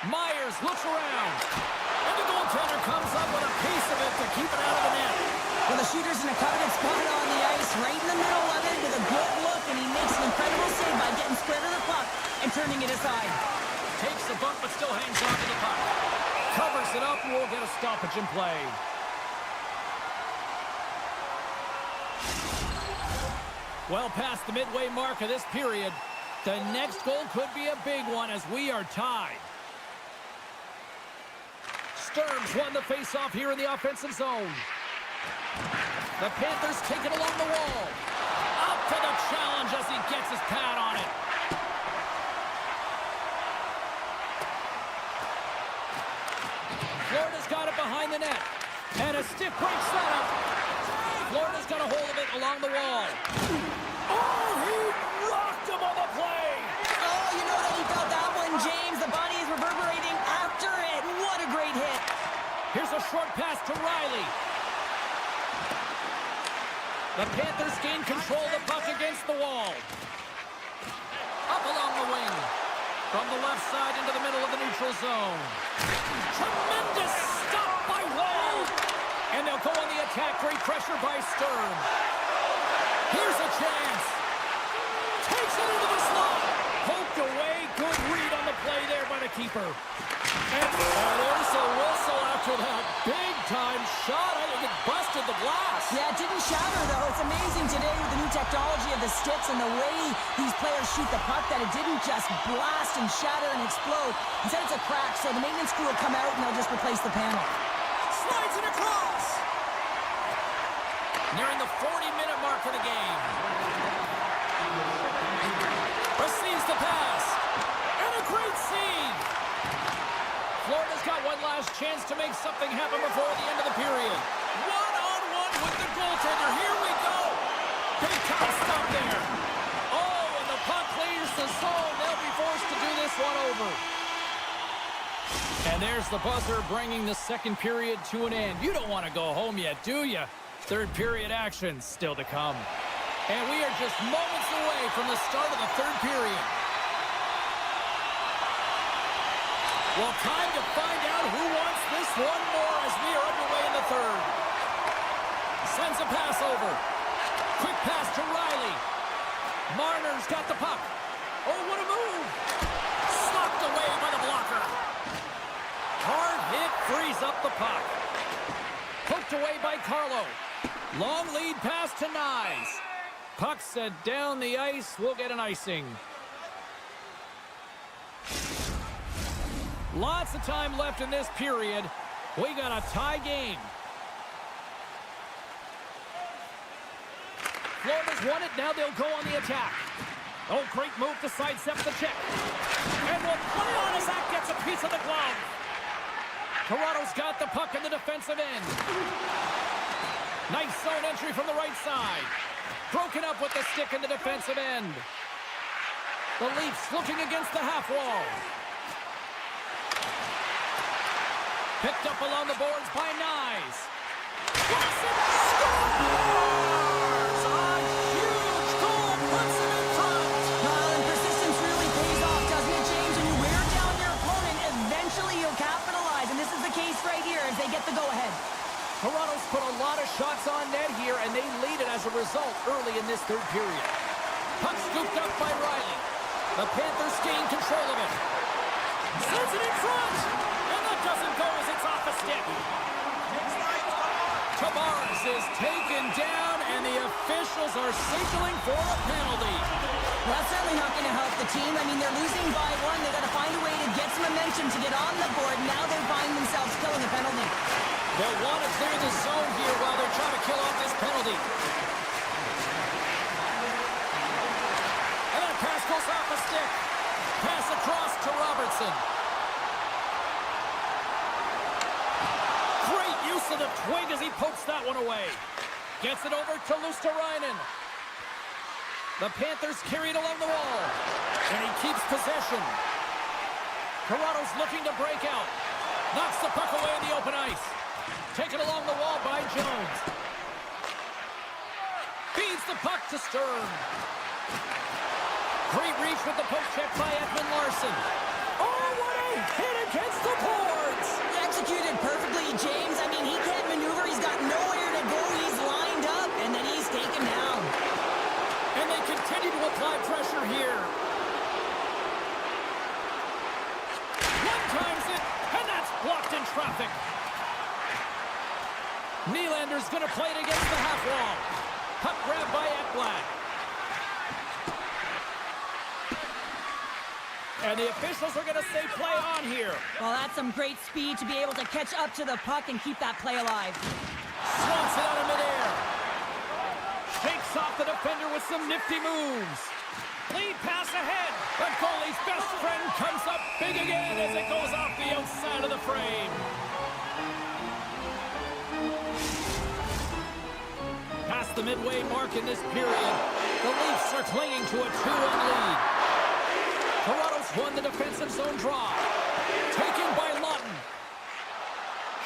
Myers looks around. And the goaltender comes up with a piece of it to keep it out of the net. Well, the shooter's in a coveted spot on the ice, right in the middle of it with a good look, and he makes an incredible save by getting square to the puck and turning it aside. Takes the bump, but still hangs on to the puck. Covers it up, and we'll get a stoppage in play. Well past the midway mark of this period, the next goal could be a big one as we are tied. Stearns won the face-off here in the offensive zone. The Panthers take it along the wall. Up for the challenge as he gets his pad on it. Florida's got it behind the net. And a stiff break setup. Florida's got a hold of it along the wall. Oh, he rocked him on the play. Oh, you know that he felt that one, James. The body is reverberating after it. What a great hit. Here's a short pass to Riley. The Panthers gain control of the puck against the wall. Up along the wing. From the left side into the middle of the neutral zone. Tremendous stop by Wall. And they'll go on the attack. Great pressure by Stern. Here's a chance. Takes it into the slot. Poked away. Good read on the play there by the keeper. And there's a whistle after that big-time shot. I think it busted the glass. Yeah, it didn't shatter, though. It's amazing today with the new technology of the sticks and the way these players shoot the puck that it didn't just blast and shatter and explode. Instead, it's a crack, so the maintenance crew will come out and they'll just replace the panel. Slides it across. Nearing the 40-minute mark of the game. Receives the pass. And a great save. Florida's got one last chance to make something happen before the end of the period. One-on-one with the goaltender. Here we go. Big time stop there. Oh, and the puck clears the zone. They'll be forced to do this one over. And there's the buzzer bringing the second period to an end. You don't want to go home yet, do you? Third period action still to come. And we are just moments away from the start of the third period. Well, time to find out who wants this one more as we are underway in the third. Sends a pass over. Quick pass to Riley. Marner's got the puck. Oh, what a move. Slopped away by the blocker. Hard hit frees up the puck. Poked away by Carlo. Long lead pass to Nyes. Puck sent down the ice. We'll get an icing. Lots of time left in this period. We got a tie game. Florida's won it. Now they'll go on the attack. Oh, great move to sidestep the check. And will play on as that gets a piece of the glove. Toronto's got the puck in the defensive end. Nice zone entry from the right side. Broken up with the stick in the defensive end. The Leafs looking against the half wall. Picked up along the boards by Nyes. Watson scores! A huge goal puts him in front. And persistence really pays off, doesn't it, James? When you wear down your opponent, eventually you'll capitalize. And this is the case right here as they get the go-ahead. Toronto's put a lot of shots on net here, and they lead it as a result early in this third period. Puck scooped up by Riley. The Panthers gain control of it. Sends it in front! Doesn't go as it's off a stick. Tavares is taken down, and the officials are signaling for a penalty. Well, that's certainly not going to help the team. I mean, they're losing by one. They've got to find a way to get some momentum to get on the board. Now they find themselves killing a penalty. They'll want to clear the zone here while they're trying to kill off this penalty. And that pass goes off a stick. Pass across to Robertson. Use of the twig as he pokes that one away. Gets it over to Luosterainen. The Panthers carry it along the wall. And he keeps possession. Toronto's looking to break out. Knocks the puck away in the open ice. Taken along the wall by Jones. Feeds the puck to Stern. Great reach with the poke check by Ekman Larson. Oh, what a hit against the boards! Executed perfectly, James. I mean, he can't maneuver. He's got nowhere to go. He's lined up, and then he's taken down. And they continue to apply pressure here. One times it, and that's blocked in traffic. Nylander's going to play it against the half wall. Puck grab by Ekblad. And the officials are going to say play on here. Well, that's some great speed to be able to catch up to the puck and keep that play alive. Swats it out of midair. Shakes off the defender with some nifty moves. Lead pass ahead. The goalie's best friend comes up big again as it goes off the outside of the frame. Past the midway mark in this period, the Leafs are clinging to a 2-1 lead. Toronto's won the defensive zone draw. Taken by Lawton.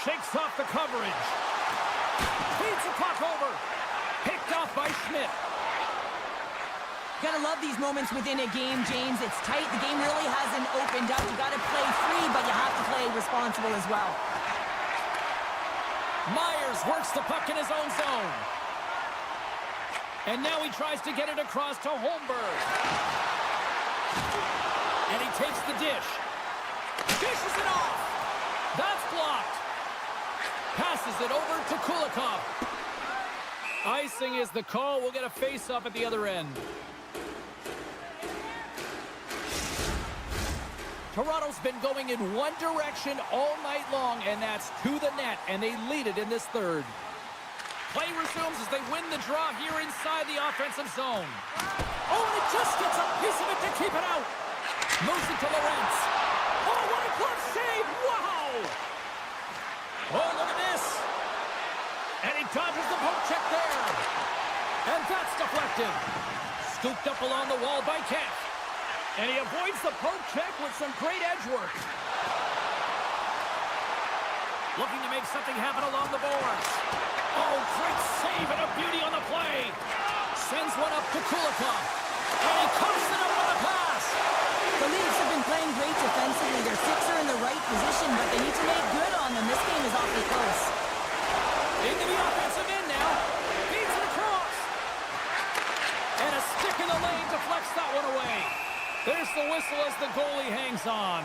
Shakes off the coverage. Feeds the puck over. Picked off by Schmidt. Gotta love these moments within a game, James. It's tight. The game really hasn't opened up. You gotta play free, but you have to play responsible as well. Myers works the puck in his own zone. And now he tries to get it across to Holmberg. And he takes the dish. Dishes it off. That's blocked. Passes it over to Kulikov. Icing is the call. We'll get a face-up at the other end. Toronto's been going in one direction all night long, and that's to the net, and they lead it in this third. Play resumes as they win the draw here inside the offensive zone. Oh, and it just gets a piece of it to keep it out. Moves it to Lorentz. Oh, what a Glove save! Wow! Oh, look at this! And he dodges the poke check there. And that's deflected. Scooped up along the wall by Kent. And he avoids the poke check with some great edge work. Looking to make something happen along the boards. Oh, great save and a beauty on the play. Sends one up to Kulikov. And he comes it up with a pass. The Leafs have been playing great defensively. Their six are in the right position, but they need to make good on them. This game is awfully close. Into the offensive end now. Feeds it across. And a stick in the lane deflects that one away. There's the whistle as the goalie hangs on.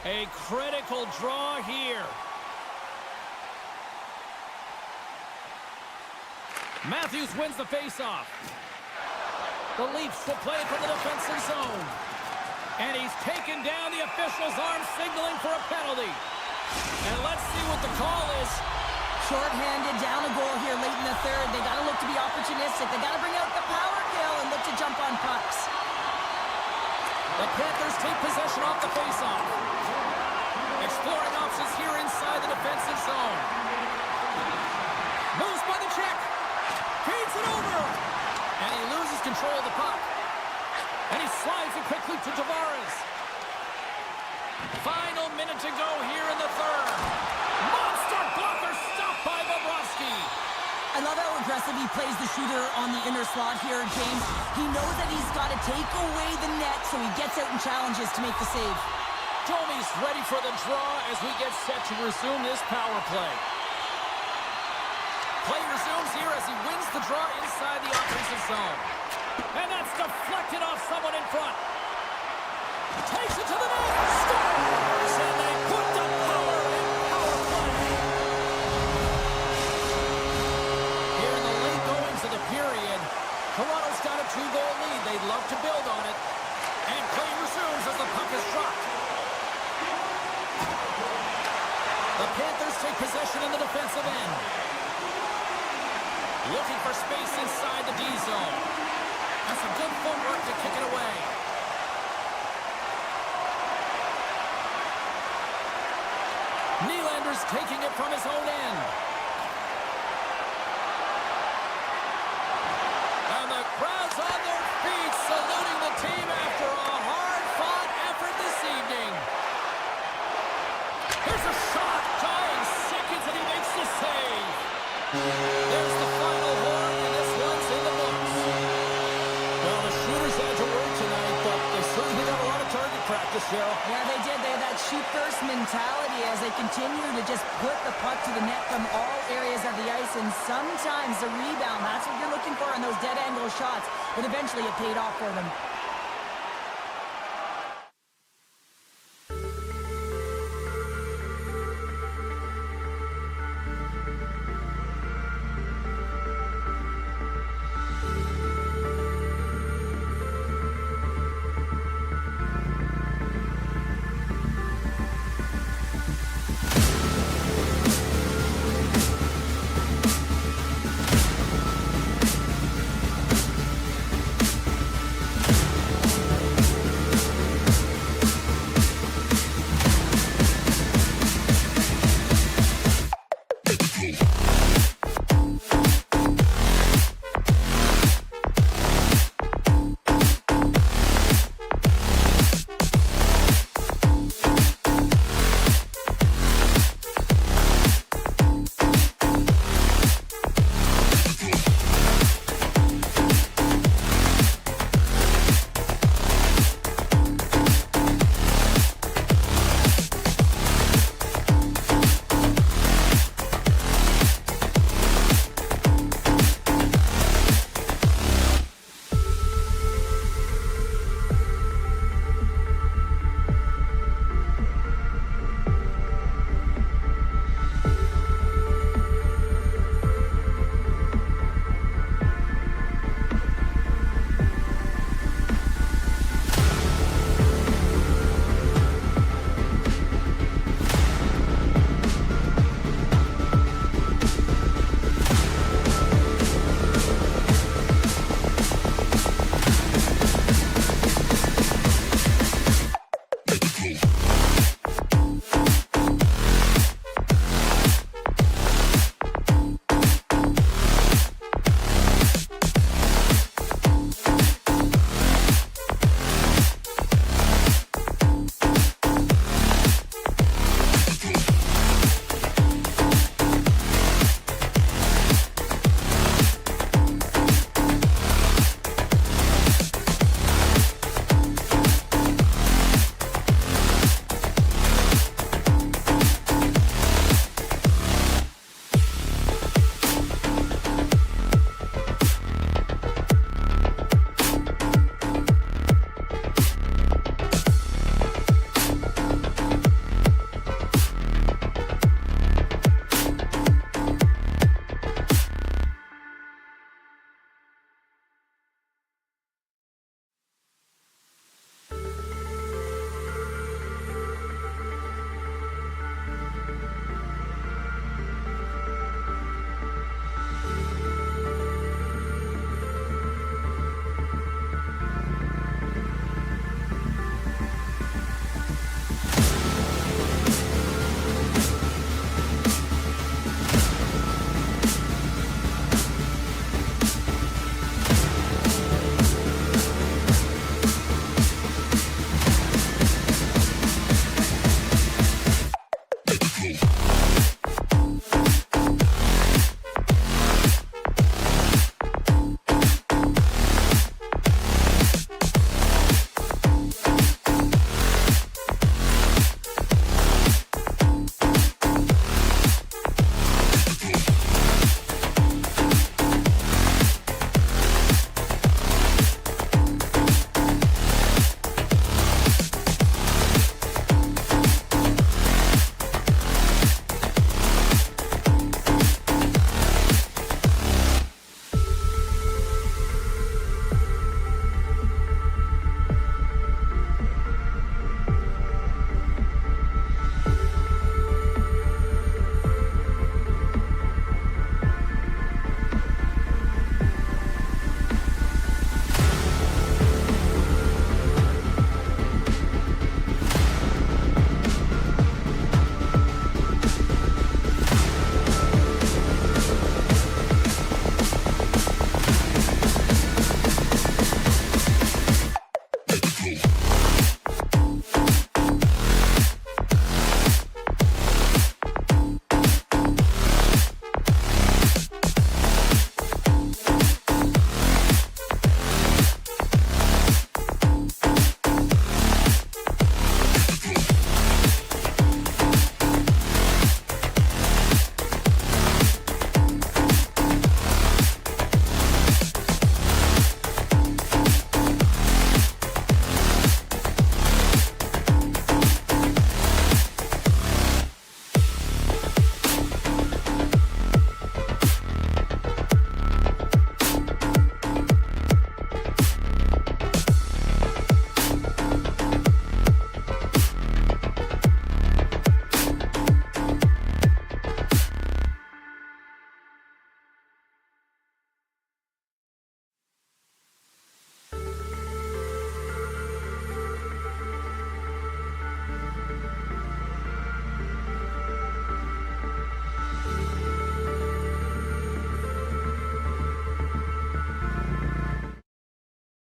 A critical draw here. Matthews wins the faceoff. The Leafs will play from the defensive zone. And he's taken down, the official's arm signaling for a penalty. And let's see what the call is. Short-handed, down a goal here late in the third. They got to look to be opportunistic. They got to bring out the power kill and look to jump on pucks. The Panthers take possession off the faceoff. Exploring options here inside the defensive zone. Moves by the check. Feeds it over. And he loses control of the puck. And he slides it quickly to Tavares. Final minute to go here in the third. Monster blocker stopped by Bobrovsky. I love how aggressive he plays the shooter on the inner slot here, James. He knows that he's got to take away the net, so he gets out and challenges to make the save. Domi's ready for the draw as we get set to resume this power play. Play resumes here as he wins the draw inside the offensive zone. And that's deflected off someone in front. Takes it to the net. Scores! And they put the power in power play. Here in the late goings of the period, Toronto's got a 2-goal lead. They'd love to build on it. And play resumes as the puck is dropped. The Panthers take possession in the defensive end. Looking for space inside the D zone. And some good footwork to kick it away. Nylander's taking it from his own end. And the crowd's on their feet, saluting the team after a hard-fought effort this evening. Here's a shot, dying seconds, and he makes the save. There's the final horn, and this one's in the books. Well, the shooters had to work tonight, but they certainly got a lot of target practice, Cheryl. Yeah, they did. They had that shoot-first mentality as they continue to just put the puck to the net from all areas of the ice, and sometimes the rebound, that's what you're looking for on those dead-angle shots, but eventually it paid off for them.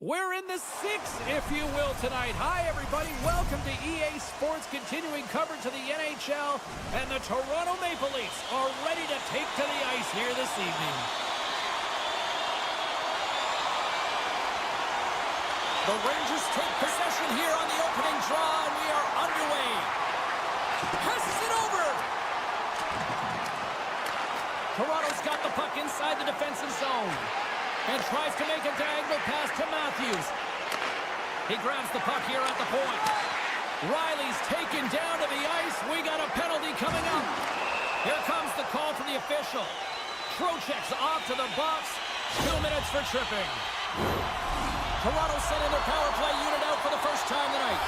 We're in the sixth, if you will, tonight. Hi, everybody. Welcome to EA Sports, continuing coverage of the NHL. And the Toronto Maple Leafs are ready to take to the ice here this evening. The Rangers take possession here on the opening draw, and we are underway. Passes it over. Toronto's got the puck inside the defensive zone and tries to make a diagonal pass to Matthews. He grabs the puck here at the point. Riley's taken down to the ice. We got a penalty coming up. Here comes the call from the official. Trocheck's off to the box. 2 minutes for tripping. Toronto sending their power play unit out for the first time tonight.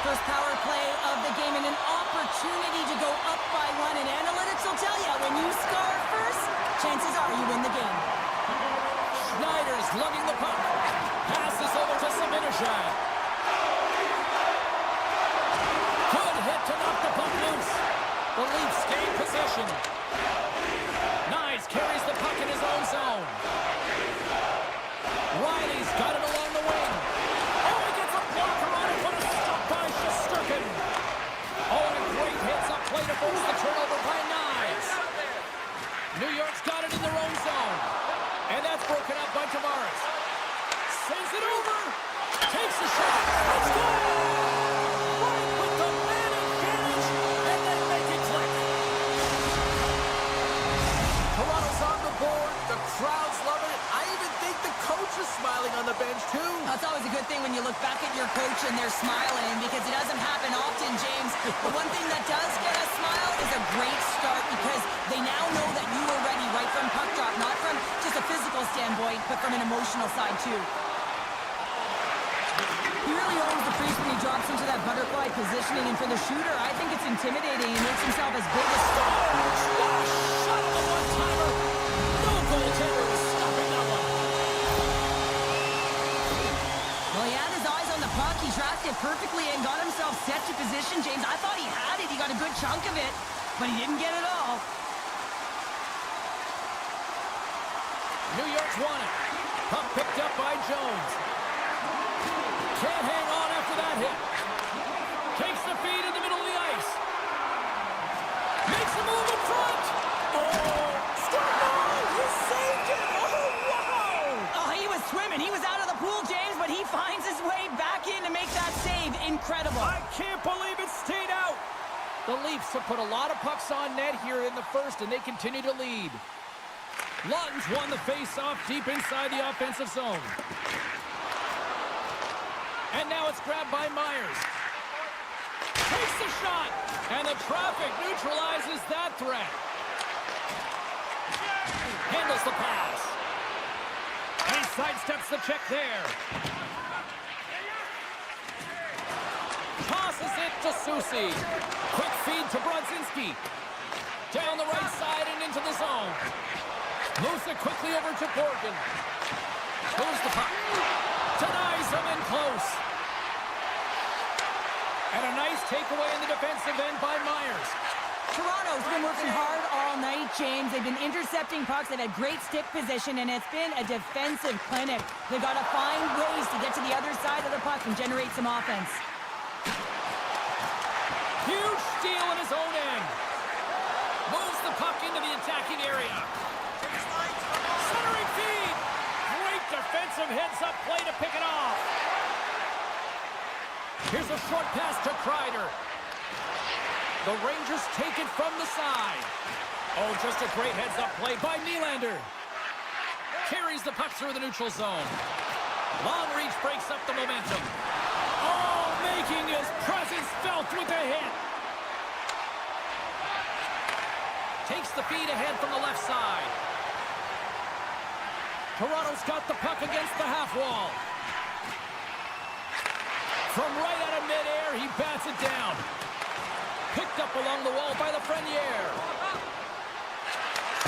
First power play of the game and an opportunity to go up by one. And analytics will tell you, when you score first, chances are you win the game. Schneider's lugging the puck. Passes over to Zibanejad. Good hit to knock the puck loose. The Leafs gain possession. Knies carries the puck in his own zone. Riley's got it along the wing. Oh, he gets a blocker on it, but a stop by Shesterkin. Oh, and a great hits up play to force the turnover by Knies. New York's got it in their own zone. And that's broken up by Tavares. Sends it over. Takes the shot. Let's go! Right with the man advantage. And then make it click. Toronto's on the board. The crowd's loving it. I even think the coach is smiling on the bench, too. That's always a good thing when you look back at your coach and they're smiling, because it doesn't happen often, James. But one thing that does get a smile is a great start, because they now know that you were ready right from puck drop, not from just a physical standpoint, but from an emotional side, too. He really owns the crease when he drops into that butterfly positioning, and for the shooter, I think it's intimidating. He makes himself as big as Shot the one-timer. No goaltender was stopping that one. Well, he had his eyes on the puck. He tracked it perfectly and got himself set to position, James. I thought he had it. He got a good chunk of it, but he didn't get it all. New York's won it. Puck picked up by Jones. Can't hang on after that hit. Takes the feed in the middle of the ice. Makes a move in front. Oh, Scarpa! He saved it! Oh, wow! Oh, he was swimming. He was out of the pool, James, but he finds his way back in to make that save. Incredible. I can't believe it stayed out. The Leafs have put a lot of pucks on net here in the first, and they continue to lead. Lawton's won the face-off deep inside the offensive zone. And now it's grabbed by Myers. Takes the shot, and the traffic neutralizes that threat. Handles the pass. And he sidesteps the check there. Tosses it to Soucy. Quick feed to Brodzinski. Down the right side and into the zone. Moves it quickly over to Borgen. Moves the puck. Denies him in close. And a nice takeaway in the defensive end by Myers. Toronto's been working hard all night, James. They've been intercepting pucks. They've had great stick position, and it's been a defensive clinic. They've got to find ways to get to the other side of the puck and generate some offense. Huge steal in his own end. Moves the puck into the attacking area. Centering feed. Great defensive heads-up play to pick it off. Here's a short pass to Kreider. The Rangers take it from the side. Oh, just a great heads-up play by Nylander. Carries the puck through the neutral zone. Long reach breaks up the momentum. Oh, making his presence felt with a hit. Takes the feed ahead from the left side. Toronto's got the puck against the half wall. From right out of midair, he bats it down. Picked up along the wall by Lafreniere.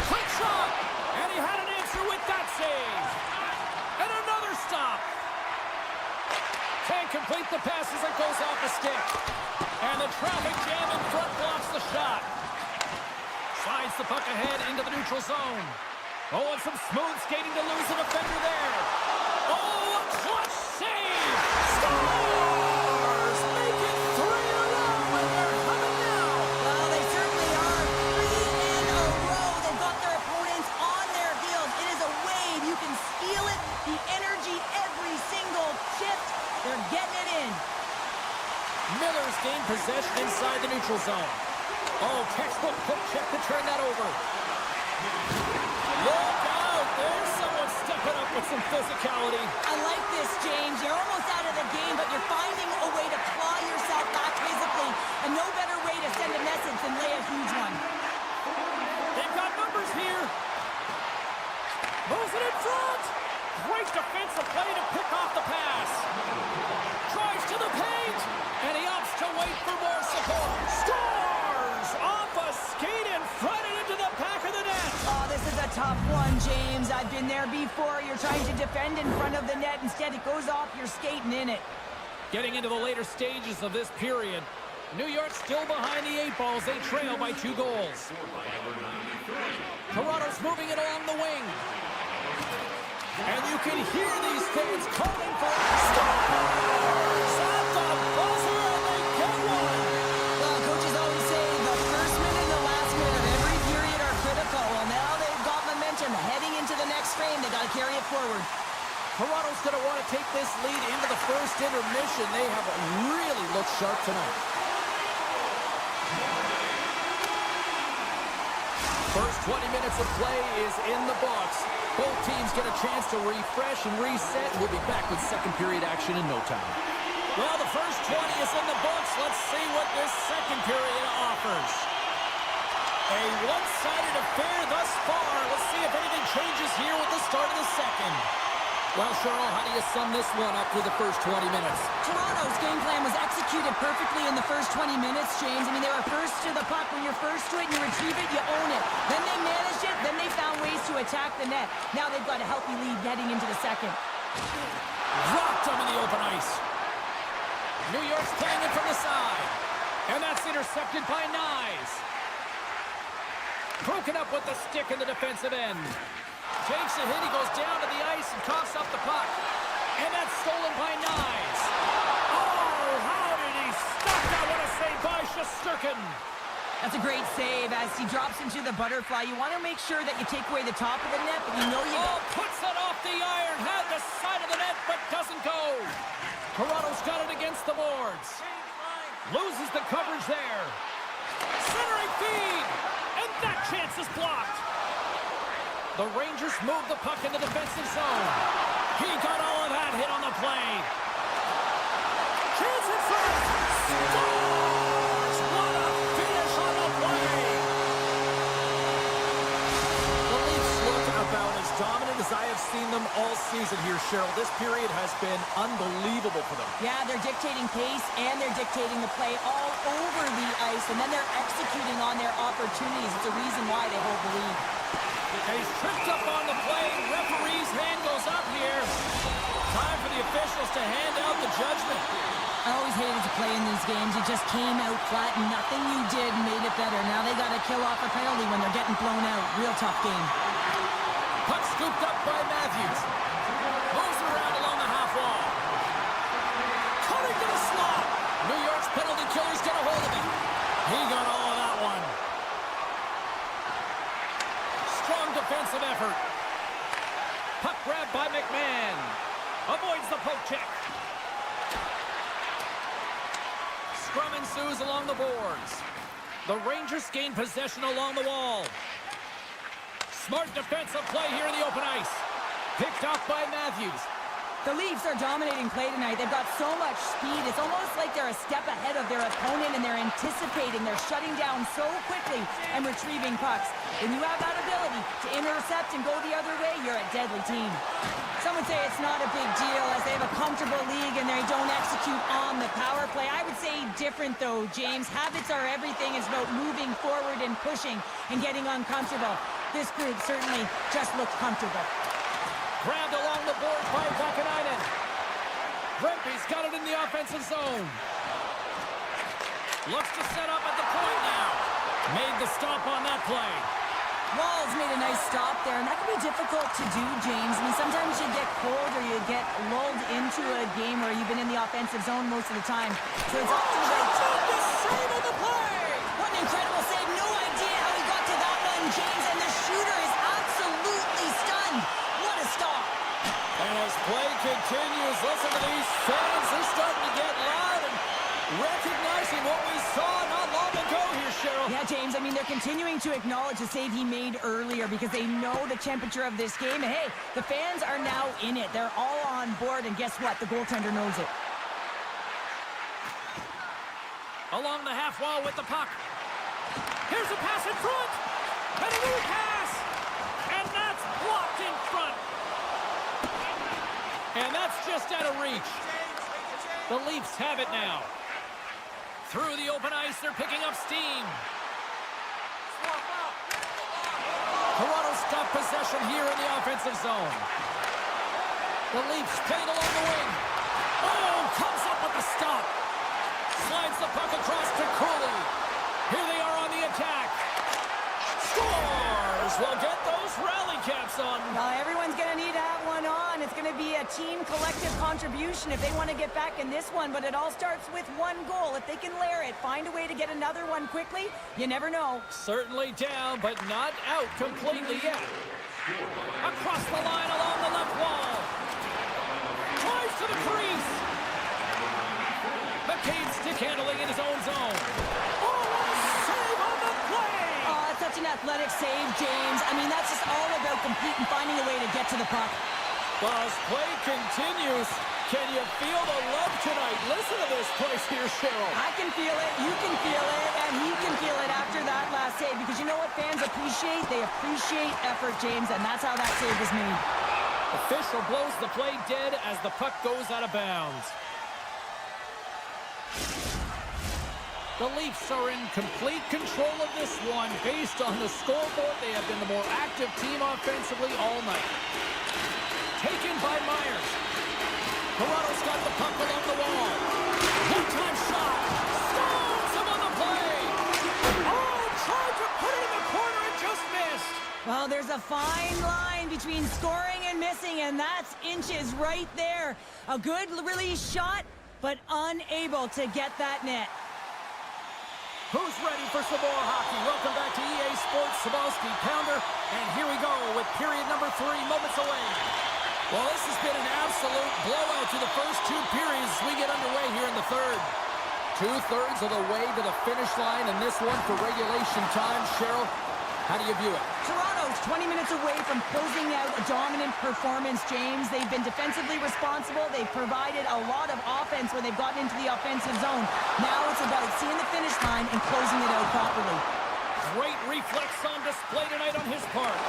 Quick shot! And he had an answer with that save. And another stop. Can't complete the pass as it goes off the stick. And the traffic jam in front blocks the shot. Slides the puck ahead into the neutral zone. Oh, and some smooth skating to lose a defender there. Oh, a clutch save neutral zone. Oh, textbook hook check to turn that over. Look out! There's someone stepping up with some physicality. I like this, James. You're almost out of the game, but you're finding a way to claw yourself back physically. And no better way to send a message than lay a huge one. They've got numbers here. Moves it in front. Great defensive play to pick off the pass. Drives to the paint. And he opts to wait for more support. Scores! Off a skate in front and into the back of the net. Oh, this is a tough one, James. I've been there before. You're trying to defend in front of the net. Instead, it goes off. You're skating in it. Getting into the later stages of this period, New York still behind the 8 balls. They trail by 2 goals. Toronto's moving it along the wing. And you can hear these fans calling for scores at the buzzer, and they get one. Well, coaches always say the first minute and the last minute of every period are critical. Well, now they've got momentum heading into the next frame. They got to carry it forward. Toronto's going to want to take this lead into the first intermission. They have really looked sharp tonight. First 20 minutes of play is in the books. Both teams get a chance to refresh and reset. We'll be back with second period action in no time. Well, the first 20 is in the books. Let's see what this second period offers. A one-sided affair thus far. Let's see if anything changes here with the start of the second. Well, Cheryl, how do you sum this one up through the first 20 minutes? Toronto's game plan was executed perfectly in the first 20 minutes, James. I mean, they were first to the puck. When you're first to it and you retrieve it, you own it. Then they managed it. Then they found ways to attack the net. Now they've got a healthy lead heading into the second. Dropped them in the open ice. New York's playing it from the side. And that's intercepted by Nyes. Broken up with the stick in the defensive end. Takes a hit, he goes down to the ice and coughs up the puck. And that's stolen by Nyes. Oh, how did he stop that? What a save by Shesterkin. That's a great save as he drops into the butterfly. You want to make sure that you take away the top of the net, but you know you got... Puts it off the iron, had the side of the net, but doesn't go. Toronto's got it against the boards. Loses the coverage there. Centering feed, and that chance is blocked. The Rangers move the puck in the defensive zone. He got all of that hit on the play. Chance in front. Scores! What a finish on the play. The Leafs look about as dominant as I have seen them all season here, Cheryl. This period has been unbelievable for them. Yeah, they're dictating pace and they're dictating the play all over the ice, and then they're executing on their opportunities. It's a reason why they hold the lead. He's tripped up on the play. Referee's hand goes up here. Time for the officials to hand out the judgment. I always hated to play in these games. You just came out flat and nothing you did made it better. Now they got to kill off a penalty when they're getting blown out. Real tough game. Puck scooped up by Matthews. Moves around along the half wall. Cutting to the slot. New York's penalty killer's got a hold of him. He got all of that one. Strong defensive effort. Puck grabbed by McMahon. Avoids the poke check. Scrum ensues along the boards. The Rangers gain possession along the wall. Smart defensive play here in the open ice. Picked off by Matthews. The Leafs are dominating play tonight. They've got so much speed. It's almost like they're a step ahead of their opponent and they're anticipating. They're shutting down so quickly and retrieving pucks. When you have that ability to intercept and go the other way, you're a deadly team. Some would say it's not a big deal as they have a comfortable league and they don't execute on the power play. I would say different though, James. Habits are everything. It's about moving forward and pushing and getting uncomfortable. This group certainly just looks comfortable. Grabbed along the board by Vakanainen. Rempe's got it in the offensive zone. Looks to set up at the point now. Made the stop on that play. Wall's made a nice stop there, and that can be difficult to do, James. I mean, sometimes you get cold or you get lulled into a game where you've been in the offensive zone most of the time. So it's up to the right team to save on the play. What an incredible save. No idea how he got to that one, James, and the shooter is absolutely stunned. What a stop. And as play continues, listen to these fans. They're starting to get loud and recognizing what we saw not long ago. they're continuing to acknowledge the save he made earlier because they know the temperature of this game. And hey, the fans are now in it. They're all on board, and guess what? The goaltender knows it. Along the half wall with the puck. Here's a pass in front. And a new pass. And that's blocked in front. And that's just out of reach. The Leafs have it now. Through the open ice, they're picking up steam. Toronto's got possession here in the offensive zone. The Leafs playing along the wing. Oh, comes up with the stop. Slides the puck across to Cooley. Here they are on the attack. Scores! Well, get those rally caps on. Well, everyone's going to need to have one on. It's going to be a team collective contribution if they want to get back in this one, but it all starts with one goal. If they can layer it, find a way to get another one quickly, you never know. Certainly down, but not out completely yet. Across the line along the left wall. Drives to the crease. McCabe stick handling in his own zone. Oh, what a save on the play! Oh, that's such an athletic save, James. I mean, that's just all about competing, finding a way to get to the puck. As play continues, can you feel the love tonight? Listen to this place here, Cheryl. I can feel it, you can feel it, and he can feel it after that last save. Because you know what fans appreciate? They appreciate effort, James, and that's how that save was made. Official blows the play dead as the puck goes out of bounds. The Leafs are in complete control of this one. Based on the scoreboard, they have been the more active team offensively all night. Taken by Myers. Toronto's got the puck along the wall. One-time shot. Stones him on the play. Oh, tried to put it in the corner and just missed. Well, there's a fine line between scoring and missing, and that's inches right there. A good release shot, but unable to get that net. Who's ready for some more hockey? Welcome back to EA Sports Sabalski Pounder. And here we go with period number 3, moments away. Well, this has been an absolute blowout to the first 2 periods as we get underway here in the third. 2/3 of the way to the finish line, and this one for regulation time. Cheryl, how do you view it? Toronto's 20 minutes away from closing out a dominant performance, James. They've been defensively responsible. They've provided a lot of offense when they've gotten into the offensive zone. Now it's about seeing the finish line and closing it out properly. Great reflex on display tonight on his part.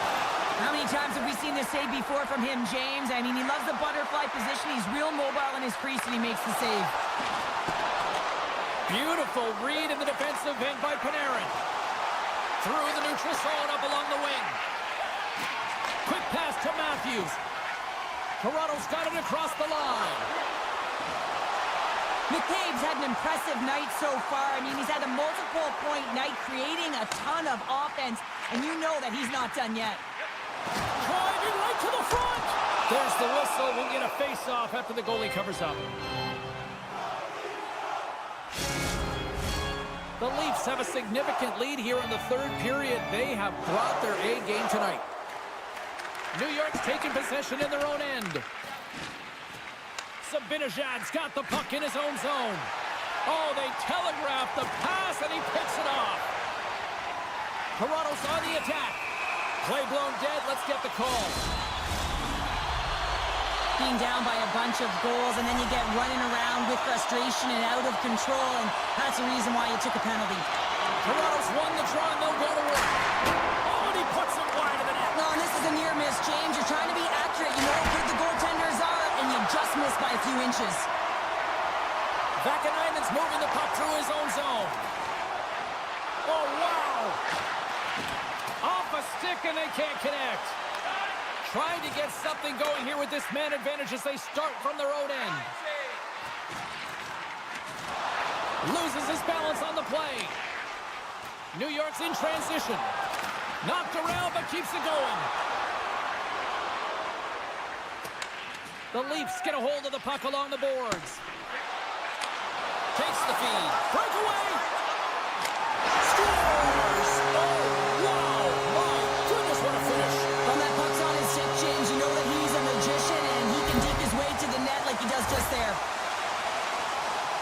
How many times have we seen this save before from him, James? I mean, he loves the butterfly position. He's real mobile in his crease, and he makes the save. Beautiful read in the defensive end by Panarin. Through the neutral zone, up along the wing. Quick pass to Matthews. Toronto's got it across the line. McCabe's had an impressive night so far. I mean, he's had a multiple-point night, creating a ton of offense, and you know that he's not done yet. Driving right to the front. There's the whistle. We'll get a face-off after the goalie covers up. The Leafs have a significant lead here in the third period. They have brought their A game tonight. New York's taking possession in their own end. Zibanejad's got the puck in his own zone. Oh, they telegraphed the pass, and he picks it off. Toronto's on the attack. Play blown dead. Let's get the call. Being down by a bunch of goals, and then you get running around with frustration and out of control, and that's the reason why you took a penalty. Toronto's won the draw, and they'll go to work. Oh, and he puts it wide of the net. No, and this is a near miss, James. You're trying to be accurate. You know how good the goaltenders are, and you just missed by a few inches. Vakanainen's moving the puck through his own zone. Oh, wow. Off a stick, and they can't connect. Trying to get something going here with this man advantage as they start from their own end. Loses his balance on the play. New York's in transition. Knocked around, but keeps it going. The Leafs get a hold of the puck along the boards. Takes the feed. Breakaway. Scores! Oh, wow. My goodness, what a finish. When that puck's on his stick, James, you know that he's a magician, and he can deke his way to the net like he does just there.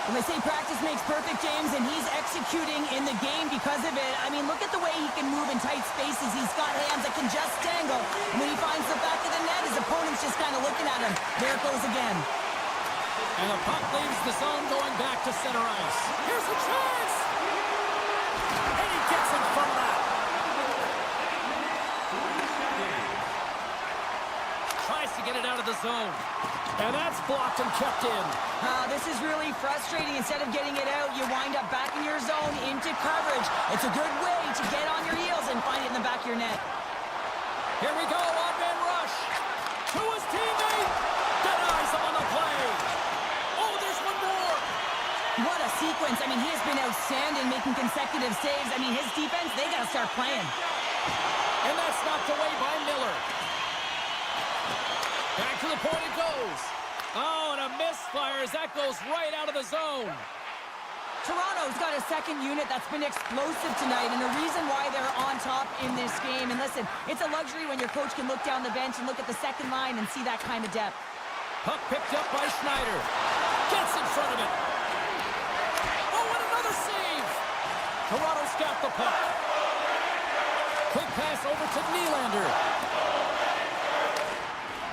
When they say practice makes perfect, perfect, James, and he's executing in the game because of it. I mean, look at the way he can move in tight spaces. He's got hands that can just dangle. And when he finds the back of the net, his opponent's just kind of looking at him. There it goes again. And the puck leaves the zone going back to center ice. Here's a chance! And he gets in front of that. Tries to get it out of the zone. And that's blocked and kept in. This is really frustrating. Instead of getting it out, you wind up back in your zone into coverage. It's a good way to get on your heels and find it in the back of your net. Here we go, one-man rush. To his teammate. Denies him on the play. Oh, there's one more. What a sequence. I mean, he has been outstanding making consecutive saves. I mean, his defense, they got to start playing. And that's knocked away by Miller. Back to the point it goes. Oh, and a misfire as that goes right out of the zone. Toronto's got a second unit that's been explosive tonight, and the reason why they're on top in this game, and listen, it's a luxury when your coach can look down the bench and look at the second line and see that kind of depth. Puck picked up by Schneider. Gets in front of it. Oh, and another save. Toronto's got the puck. Quick pass over to Nylander.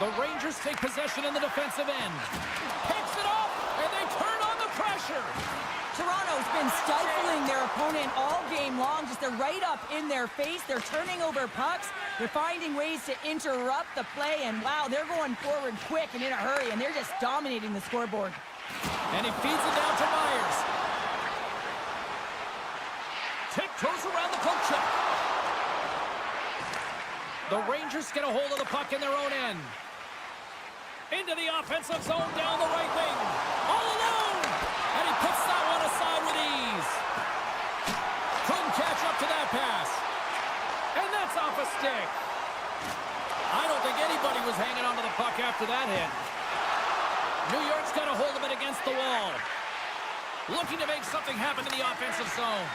The Rangers take possession in the defensive end. Picks it up, and they turn on the pressure. Toronto's been stifling their opponent all game long. Just they're right up in their face. They're turning over pucks. They're finding ways to interrupt the play, and wow, they're going forward quick and in a hurry, and they're just dominating the scoreboard. And he feeds it down to Myers. Tiptoes around the poke check. The Rangers get a hold of the puck in their own end. Into the offensive zone down the right wing. All alone! And he puts that one aside with ease. Couldn't catch up to that pass. And that's off a stick. I don't think anybody was hanging onto the puck after that hit. New York's got a hold of it against the wall. Looking to make something happen in the offensive zone.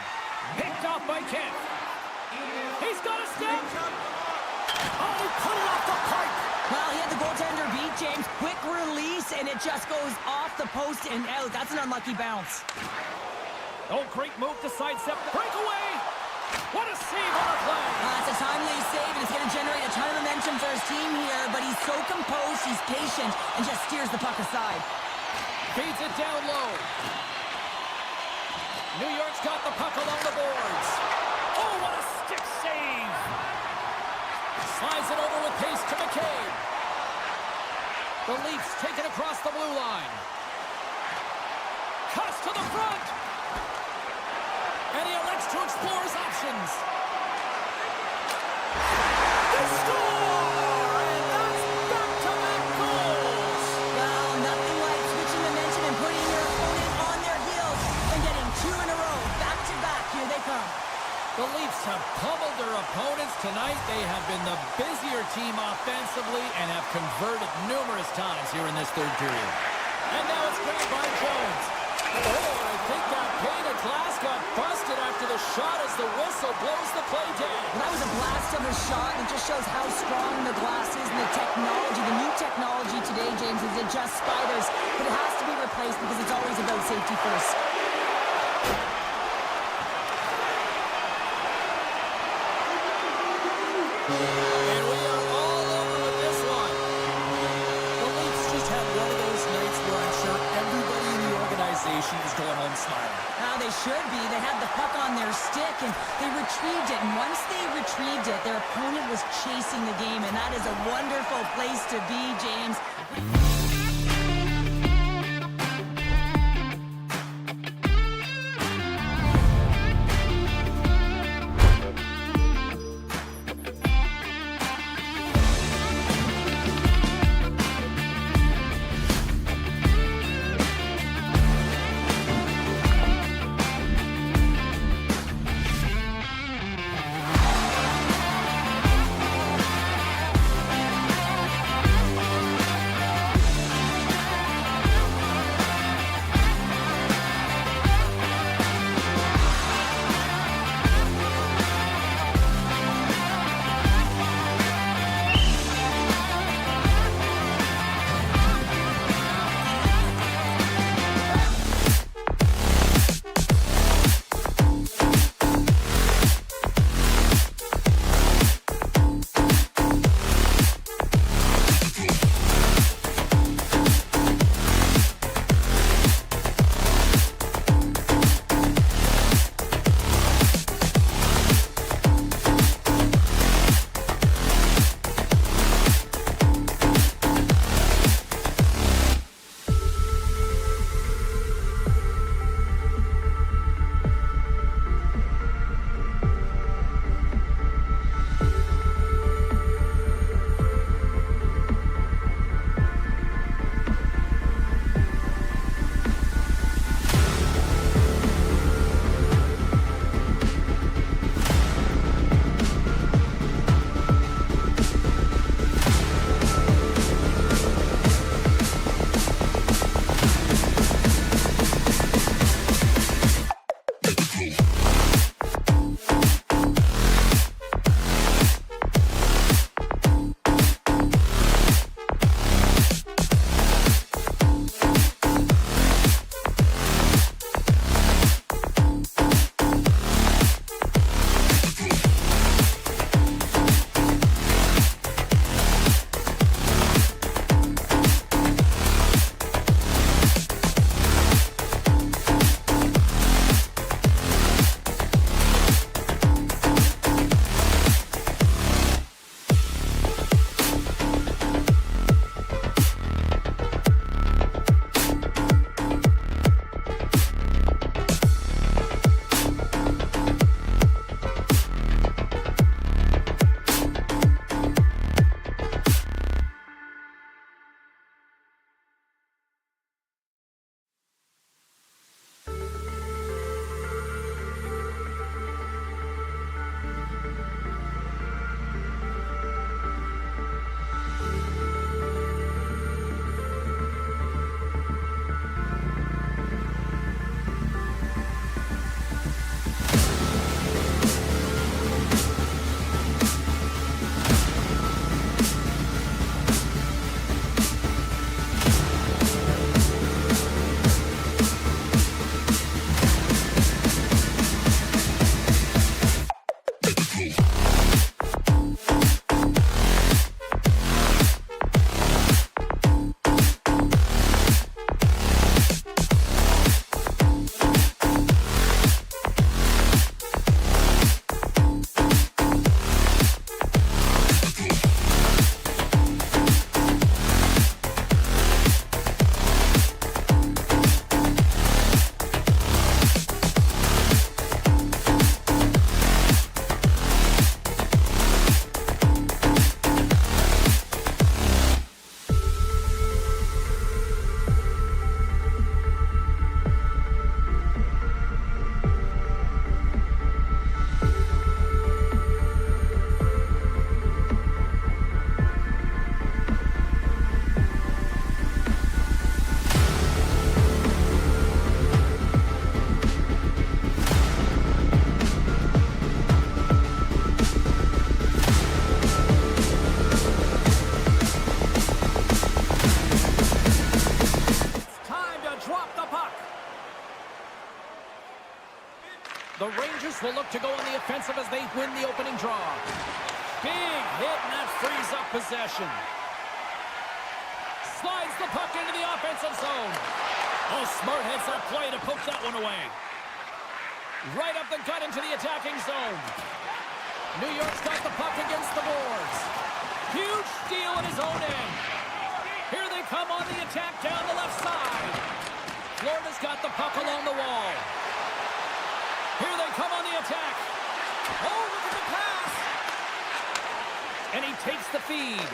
Picked off by Kent. He's got a step. Oh, he put it off the pipe. Well, he had the goaltender beat, James. Quick release, and it just goes off the post and out. That's an unlucky bounce. Oh, great move to sidestep. Breakaway. What a save on the play. It's a timely save, and it's going to generate a ton of momentum for his team here, but he's so composed, he's patient, and just steers the puck aside. Feeds it down low. New York's got the puck along the boards. Oh, what a stick save. Slides it over with pace to McCabe. The Leafs take it across the blue line. Cuts to the front. And he elects to explore his options. They score! And that's back-to-back goals! Well, nothing like switching momentum and putting your opponent on their heels and getting two in a row, back-to-back. Here they come. The Leafs have pummeled their opponents tonight. They have been the busier team offensively and have converted numerous times here in this third period. And now it's grabbed by Jones. Oh, I think that pane of glass got busted after the shot as the whistle blows the play down. Well, that was a blast of a shot, and it just shows how strong the glass is and the technology. The new technology today, James, is it just spiders, but it has to be replaced because it's always about safety first. And we are all over with this one. The Leafs just had one of those nights where I'm sure everybody in the organization is going home smiling. Now they should be. They had the puck on their stick, and they retrieved it. And once they retrieved it, their opponent was chasing the game, and that is a wonderful place to be, James. The Rangers will look to go on the offensive as they win the opening draw. Big hit, and that frees up possession. Slides the puck into the offensive zone. Oh, smart heads that play to poke that one away. Right up the gut into the attacking zone. New York's got the puck against the boards. Huge steal at his own end. Here they come on the attack down the left side. Florida's got the puck along the wall. Here they come on the attack. Oh, look at the pass. And he takes the feed.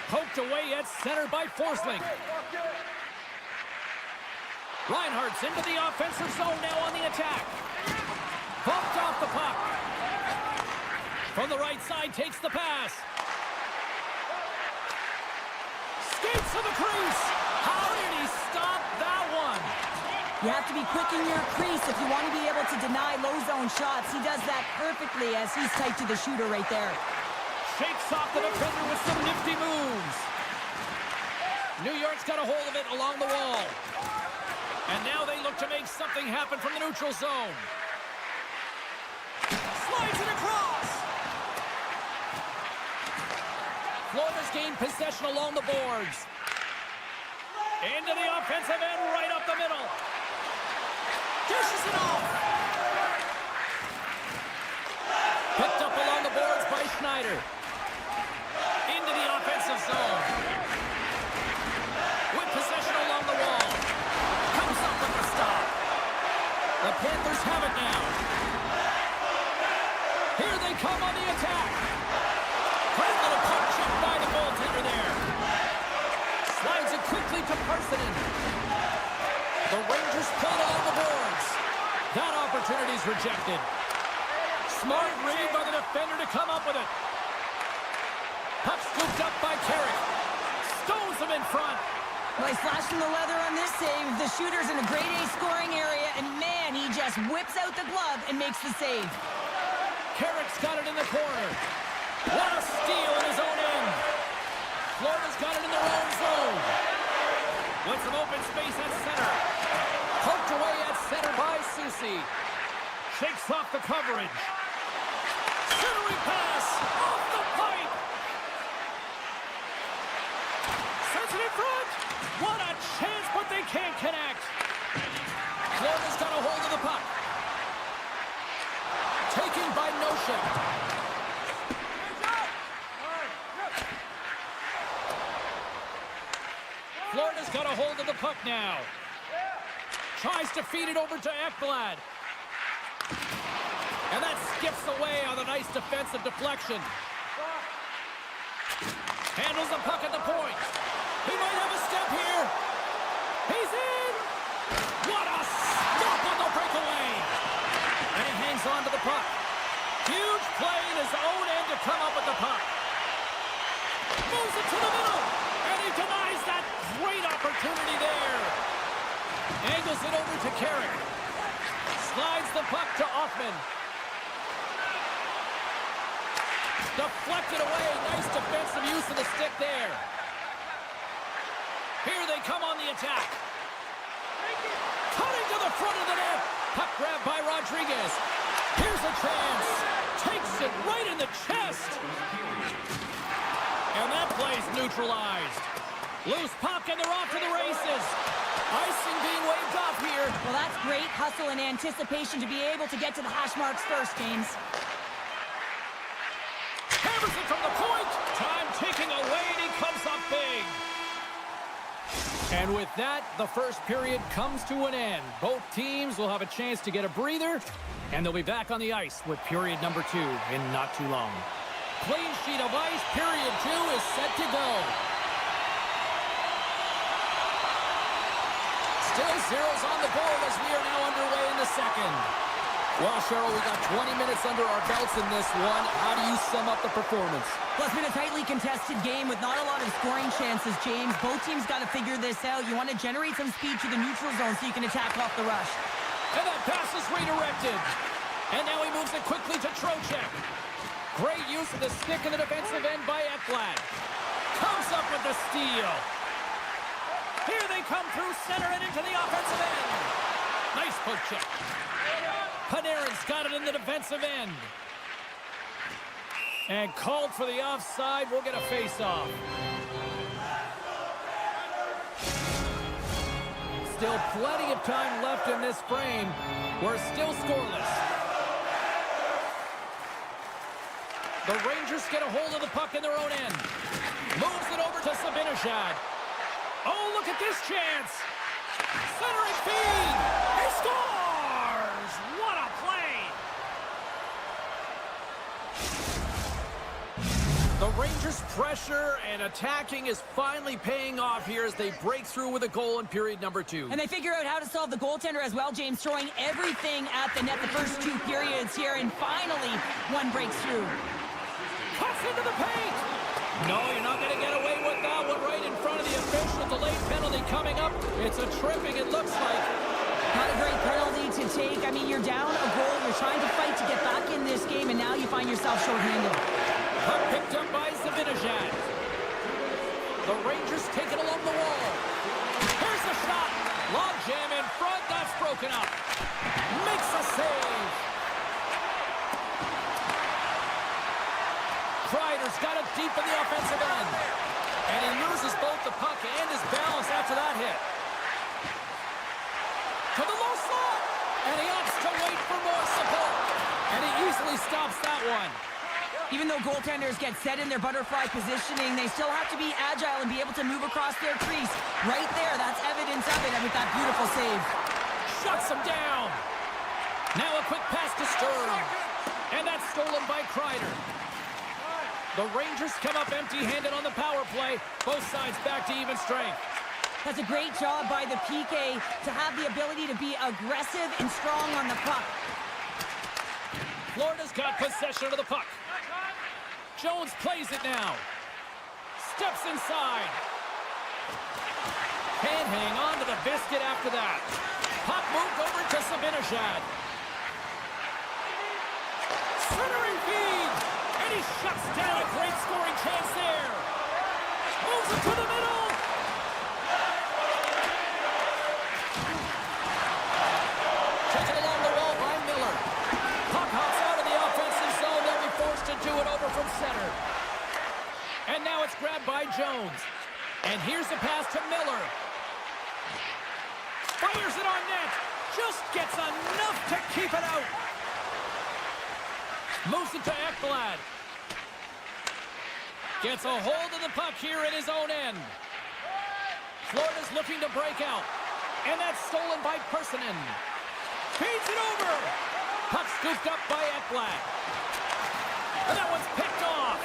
Poked away at center by Forsling. Reinhardt's into the offensive zone now on the attack. Bumped off the puck. From the right side, takes the pass. Skates to the crease. How did he stop that one? You have to be quick in your crease if you want to be able to deny low zone shots. He does that perfectly as he's tight to the shooter right there. Shakes off the defender with some nifty moves. New York's got a hold of it along the wall. And now they look to make something happen from the neutral zone. Slides it across. Florida's gained possession along the boards. Into the offensive end, right up the middle. Dishes it off. Picked up along the boards by Schneider. Into the offensive zone. With possession along the wall. Comes up with the stop. The Panthers have it now. Here they come on the attack. Great little puck chip by the goaltender there. Slides it quickly to Parsonen. The Rangers pull along the boards. That opportunity's rejected. Smart read by the defender to come up with it. Puck scooped up by Carrick. Stones him in front. Well, he's flashing the leather on this save. The shooter's in a grade A scoring area, and man, he just whips out the glove and makes the save. Carrick's got it in the corner. What a steal in his own end. Florida's got it in their own zone. With some open space at center. Poked away at center by Soucy. Shakes off the coverage. Centering pass off the pipe. Sends it in front. What a chance, but they can't connect. Florida's got a hold of the puck. Taken by Noshik. Florida's got a hold of the puck now. Tries to feed it over to Ekblad. And that skips away on a nice defensive deflection. Handles the puck at the point. He might have a step here. He's in. What a stop on the breakaway. And he hangs on to the puck. Huge play in his own end to come up with the puck. Moves it to the middle. And he denies that great opportunity there. Angles it over to Carrick. Slides the puck to Hoffman. Deflected away. Nice defensive use of the stick there. Here they come on the attack. Cutting to the front of the net. Puck grab by Rodriguez. Here's a chance. neutralized. Loose puck, and they're off to the races. Icing being waved off here. Well, that's great hustle and anticipation to be able to get to the hash marks first, James. Hammers it from the point. Time ticking away, and he comes up big. And with that, the first period comes to an end. Both teams will have a chance to get a breather, and they'll be back on the ice with period number 2 in not too long. Clean sheet of ice, period 2 is set to go. Still zeros on the board as we are now underway in the second. Well, Cheryl, we got 20 minutes under our belts in this one. How do you sum up the performance? Well, it's been a tightly contested game with not a lot of scoring chances, James. Both teams got to figure this out. You want to generate some speed to the neutral zone so you can attack off the rush. And that pass is redirected. And now he moves it quickly to Trocheck. Great use of the stick in the defensive end by Ekblad. Comes up with the steal. Here they come through center and into the offensive end. Nice poke check. Panarin's got it in the defensive end. And called for the offside. We'll get a face-off. Still plenty of time left in this frame. We're still scoreless. The Rangers get a hold of the puck in their own end. Moves it over to Zibanejad. Oh, look at this chance. Centering feed. He scores! What a play! The Rangers' pressure and attacking is finally paying off here as they break through with a goal in period number 2. And they figure out how to solve the goaltender as well, James, throwing everything at the net the first 2 periods here, and finally one breaks through. Cuts into the paint! No, you're not going to get away with that one right in front of the official. Delayed penalty coming up. It's a tripping, it looks like. Not a great penalty to take. I mean, you're down a goal. You're trying to fight to get back in this game, and now you find yourself shorthanded. Puck picked up by Zibanejad. The Rangers take it along the wall. Here's the shot. Log jam in front. That's broken up. Makes a save. Kreider's got it deep in the offensive end. And he loses both the puck and his balance after that hit. To the low slot. And he opts to wait for more support. And he easily stops that one. Even though goaltenders get set in their butterfly positioning, they still have to be agile and be able to move across their crease. Right there, that's evidence of it, and with that beautiful save. Shuts him down. Now a quick pass to Stern. And that's stolen by Kreider. The Rangers come up empty-handed on the power play. Both sides back to even strength. That's a great job by the PK to have the ability to be aggressive and strong on the puck. Florida's got possession of the puck. Jones plays it now. Steps inside. Can't hang on to the biscuit after that. Puck moved over to Zibanejad. Centering feed. And he shuts down a great scoring chance there. Moves it to the middle. Taken along the wall by Miller. Puck hops out of the offensive zone. They'll be forced to do it over from center. And now it's grabbed by Jones. And here's the pass to Miller. Fires it on net. Just gets enough to keep it out. Moves it to Ekblad. Gets a hold of the puck here in his own end. Florida's looking to break out. And that's stolen by Personen. Feeds it over. Puck scooped up by Ekblad. And that one's picked off.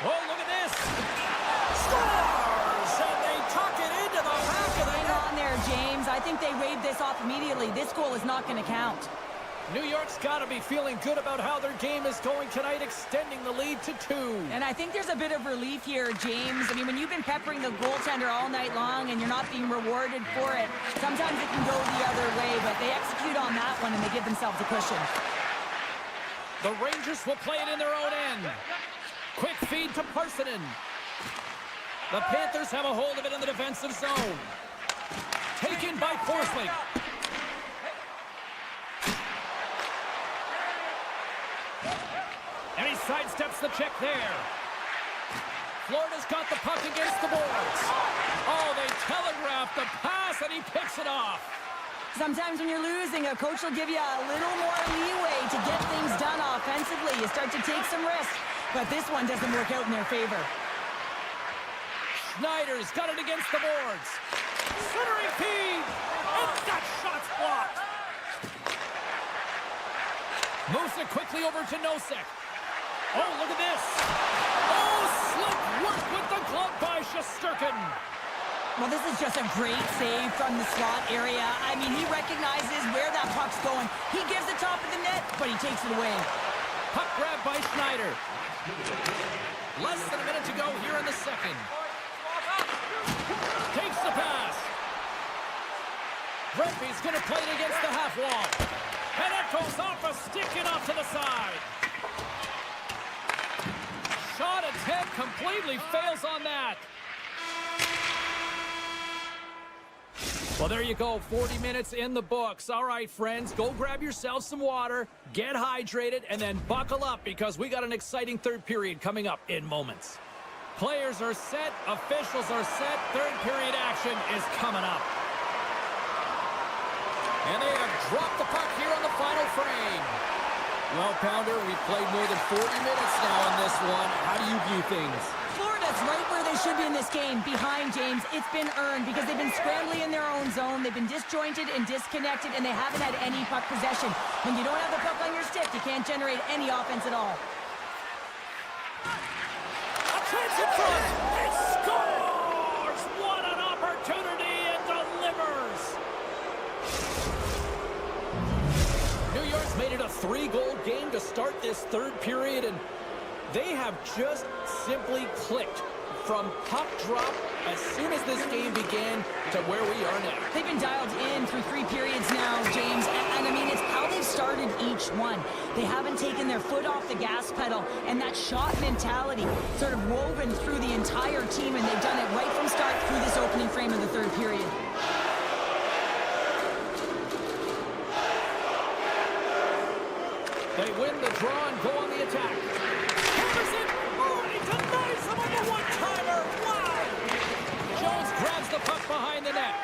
Oh, look at this. Scores! And they tuck it into the back of the Hang net. on there, James. I think they waved this off immediately. This goal is not going to count. New York's got to be feeling good about how their game is going tonight, extending the lead to 2. And I think there's a bit of relief here, James. I mean, when you've been peppering the goaltender all night long and you're not being rewarded for it, sometimes it can go the other way, but they execute on that one and they give themselves a cushion. The Rangers will play it in their own end. Quick feed to Personen. The Panthers have a hold of it in the defensive zone. Taken by Forsling. And he sidesteps the check there. Florida's got the puck against the boards. Oh, they telegraphed the pass, and he picks it off. Sometimes when you're losing, a coach will give you a little more leeway to get things done offensively. You start to take some risks, but this one doesn't work out in their favor. Schneider's got it against the boards. Centering feed, and that shot's blocked. Moves it quickly over to Nosek. Oh, look at this. Oh, slick work with the glove by Shesterkin. Well, this is just a great save from the slot area. I mean, he recognizes where that puck's going. He gives the top of the net, but he takes it away. Puck grab by Schneider. Less than a minute to go here in the second. Takes the pass. Redby's going to play it against the half wall. And it goes off a stick and off to the side. Shot attempt completely fails on that. Well, there you go. 40 minutes in the books. All right, friends, go grab yourself some water, get hydrated, and then buckle up because we got an exciting third period coming up in moments. Players are set. Officials are set. Third period action is coming up. And they have dropped the puck here on the final frame. Well, Pounder, we've played more than 40 minutes now in this one. How do you view things? Florida's right where they should be in this game. Behind, James, it's been earned because they've been scrambling in their own zone. They've been disjointed and disconnected, and they haven't had any puck possession. When you don't have the puck on your stick, you can't generate any offense at all. A chance in front. It scores! What an opportunity! It delivers! New York's made it a 3-goal game to start this third period, and they have just simply clicked from puck drop as soon as this game began to where we are now. They've been dialed in through 3 periods now, James, and I mean, it's how they've started each one. They haven't taken their foot off the gas pedal, and that shot mentality sort of woven through the entire team, and they've done it right from start through this opening frame of the third period. They win the draw and go on the attack. Henderson! Oh, he denies him on the one-timer! Wow! Jones grabs the puck behind the net.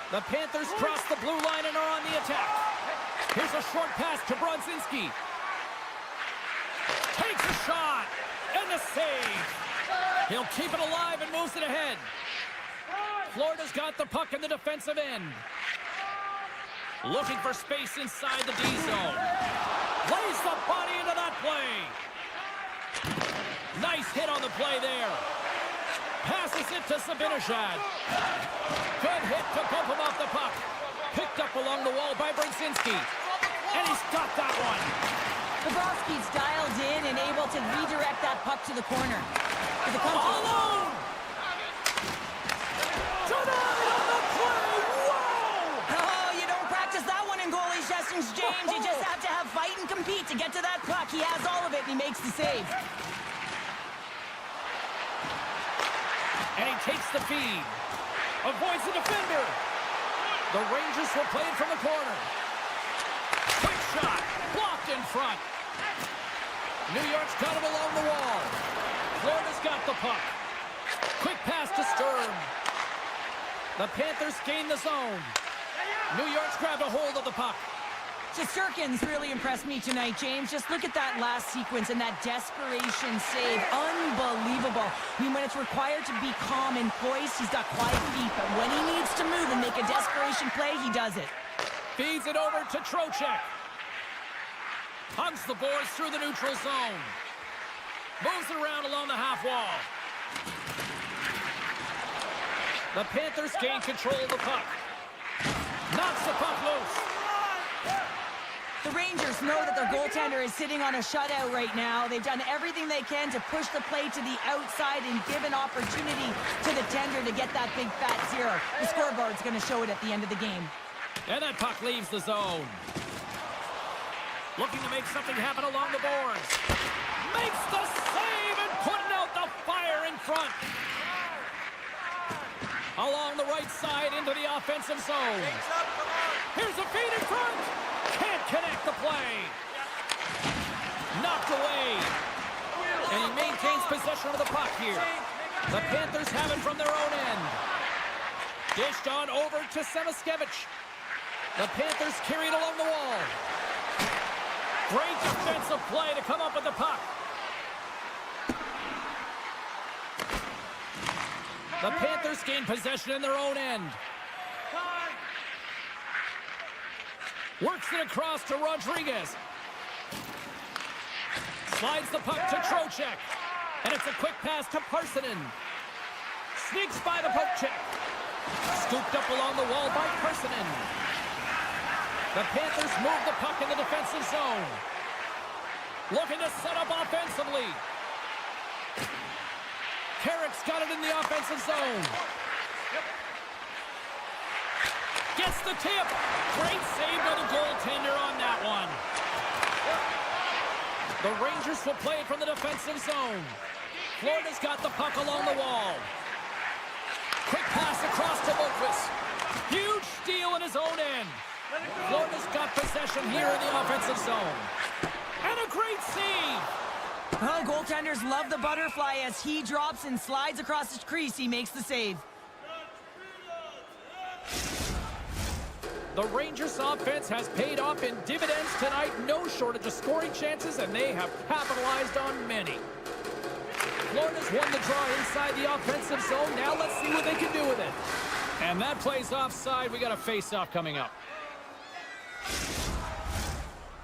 The Panthers cross the blue line and are on the attack. Here's a short pass to Brodzinski. Takes a shot! And the save! He'll keep it alive and moves it ahead. Florida's got the puck in the defensive end. Looking for space inside the D zone. Lays the body into that play. Nice hit on the play there. Passes it to Sabinishad. Good hit to bump him off the puck. Picked up along the wall by Brodzinski. And he's got that one. Bobrovsky's dialed in and able to redirect that puck to the corner. All alone! Denied on the play! Whoa! Oh, you don't practice that one in goalie sessions, James. You just have to have fight and compete to get to that puck. He has all of it, and he makes the save. And he takes the feed. Avoids the defender. The Rangers will play it from the corner. Quick shot. Blocked in front. New York's got him along the wall. Florida's got the puck. Quick pass to Sturm. The Panthers gain the zone. New York's grabbed a hold of the puck. Shesterkin's really impressed me tonight, James. Just look at that last sequence and that desperation save. Unbelievable. I mean, when it's required to be calm and poised, he's got quiet feet. But when he needs to move and make a desperation play, he does it. Feeds it over to Trocheck. Hugs the boards through the neutral zone. Moves it around along the half wall. The Panthers gain control of the puck. Knocks the puck loose. The Rangers know that their goaltender is sitting on a shutout right now. They've done everything they can to push the play to the outside and give an opportunity to the tender to get that big fat zero. The scoreboard's going to show it at the end of the game. And that puck leaves the zone. Looking to make something happen along the boards. Makes the save and putting out the fire in front. Along the right side into the offensive zone. Here's a feed in front. Can't connect the play. Knocked away. And he maintains takes possession of the puck here. The Panthers have it from their own end. Dished on over to Semiskevich. The Panthers carry it along the wall. Great defensive play to come up with the puck. The Panthers gain possession in their own end. Works it across to Rodriguez. Slides the puck to Trocheck. And it's a quick pass to Parsonen. Sneaks by the poke check. Scooped up along the wall by Parsonen. The Panthers move the puck in the defensive zone. Looking to set up offensively. Carrick's got it in the offensive zone. Gets the tip. Great save by the goaltender on that one. The Rangers will play it from the defensive zone. Florida's got the puck along the wall. Quick pass across to Boqvist. Huge steal in his own end. Florida's got possession here in the offensive zone. And a great save. Well, goaltenders love the butterfly as he drops and slides across his crease. He makes the save. The Rangers offense has paid off in dividends tonight. No shortage of scoring chances, and they have capitalized on many. Florida's won the draw inside the offensive zone. Now let's see what they can do with it. And that play's offside. We got a face-off coming up.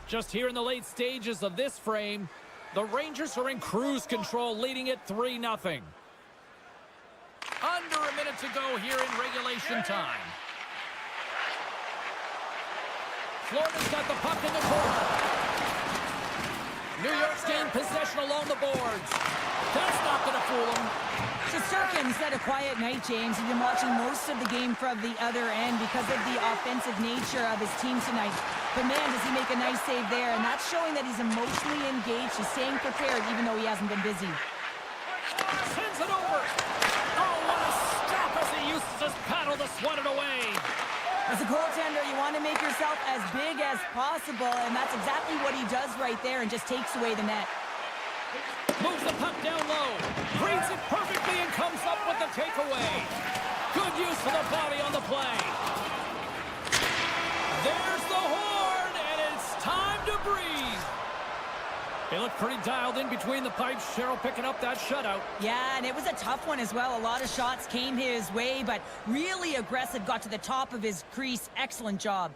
Just here in the late stages of this frame, the Rangers are in cruise control, leading it 3-0. Under a minute to go here in regulation time. Florida's got the puck in the corner. New York's gained possession along the boards. That's not going to fool them. Shesterkin's had a quiet night, James. He's been watching most of the game from the other end because of the offensive nature of his team tonight. But man, does he make a nice save there, and that's showing that he's emotionally engaged. He's staying prepared even though he hasn't been busy. Sends it over. Oh, what a stop as he uses his paddle to swat it away. As a goaltender, you want to make yourself as big as possible, and that's exactly what he does right there and just takes away the net. Moves the puck down low. Reads it perfectly and comes up with the takeaway. Good use of the body on the play. There's the horn, and it's time to breathe. They look pretty dialed in between the pipes. Cheryl picking up that shutout. Yeah, and it was a tough one as well. A lot of shots came his way, but really aggressive, got to the top of his crease. Excellent job.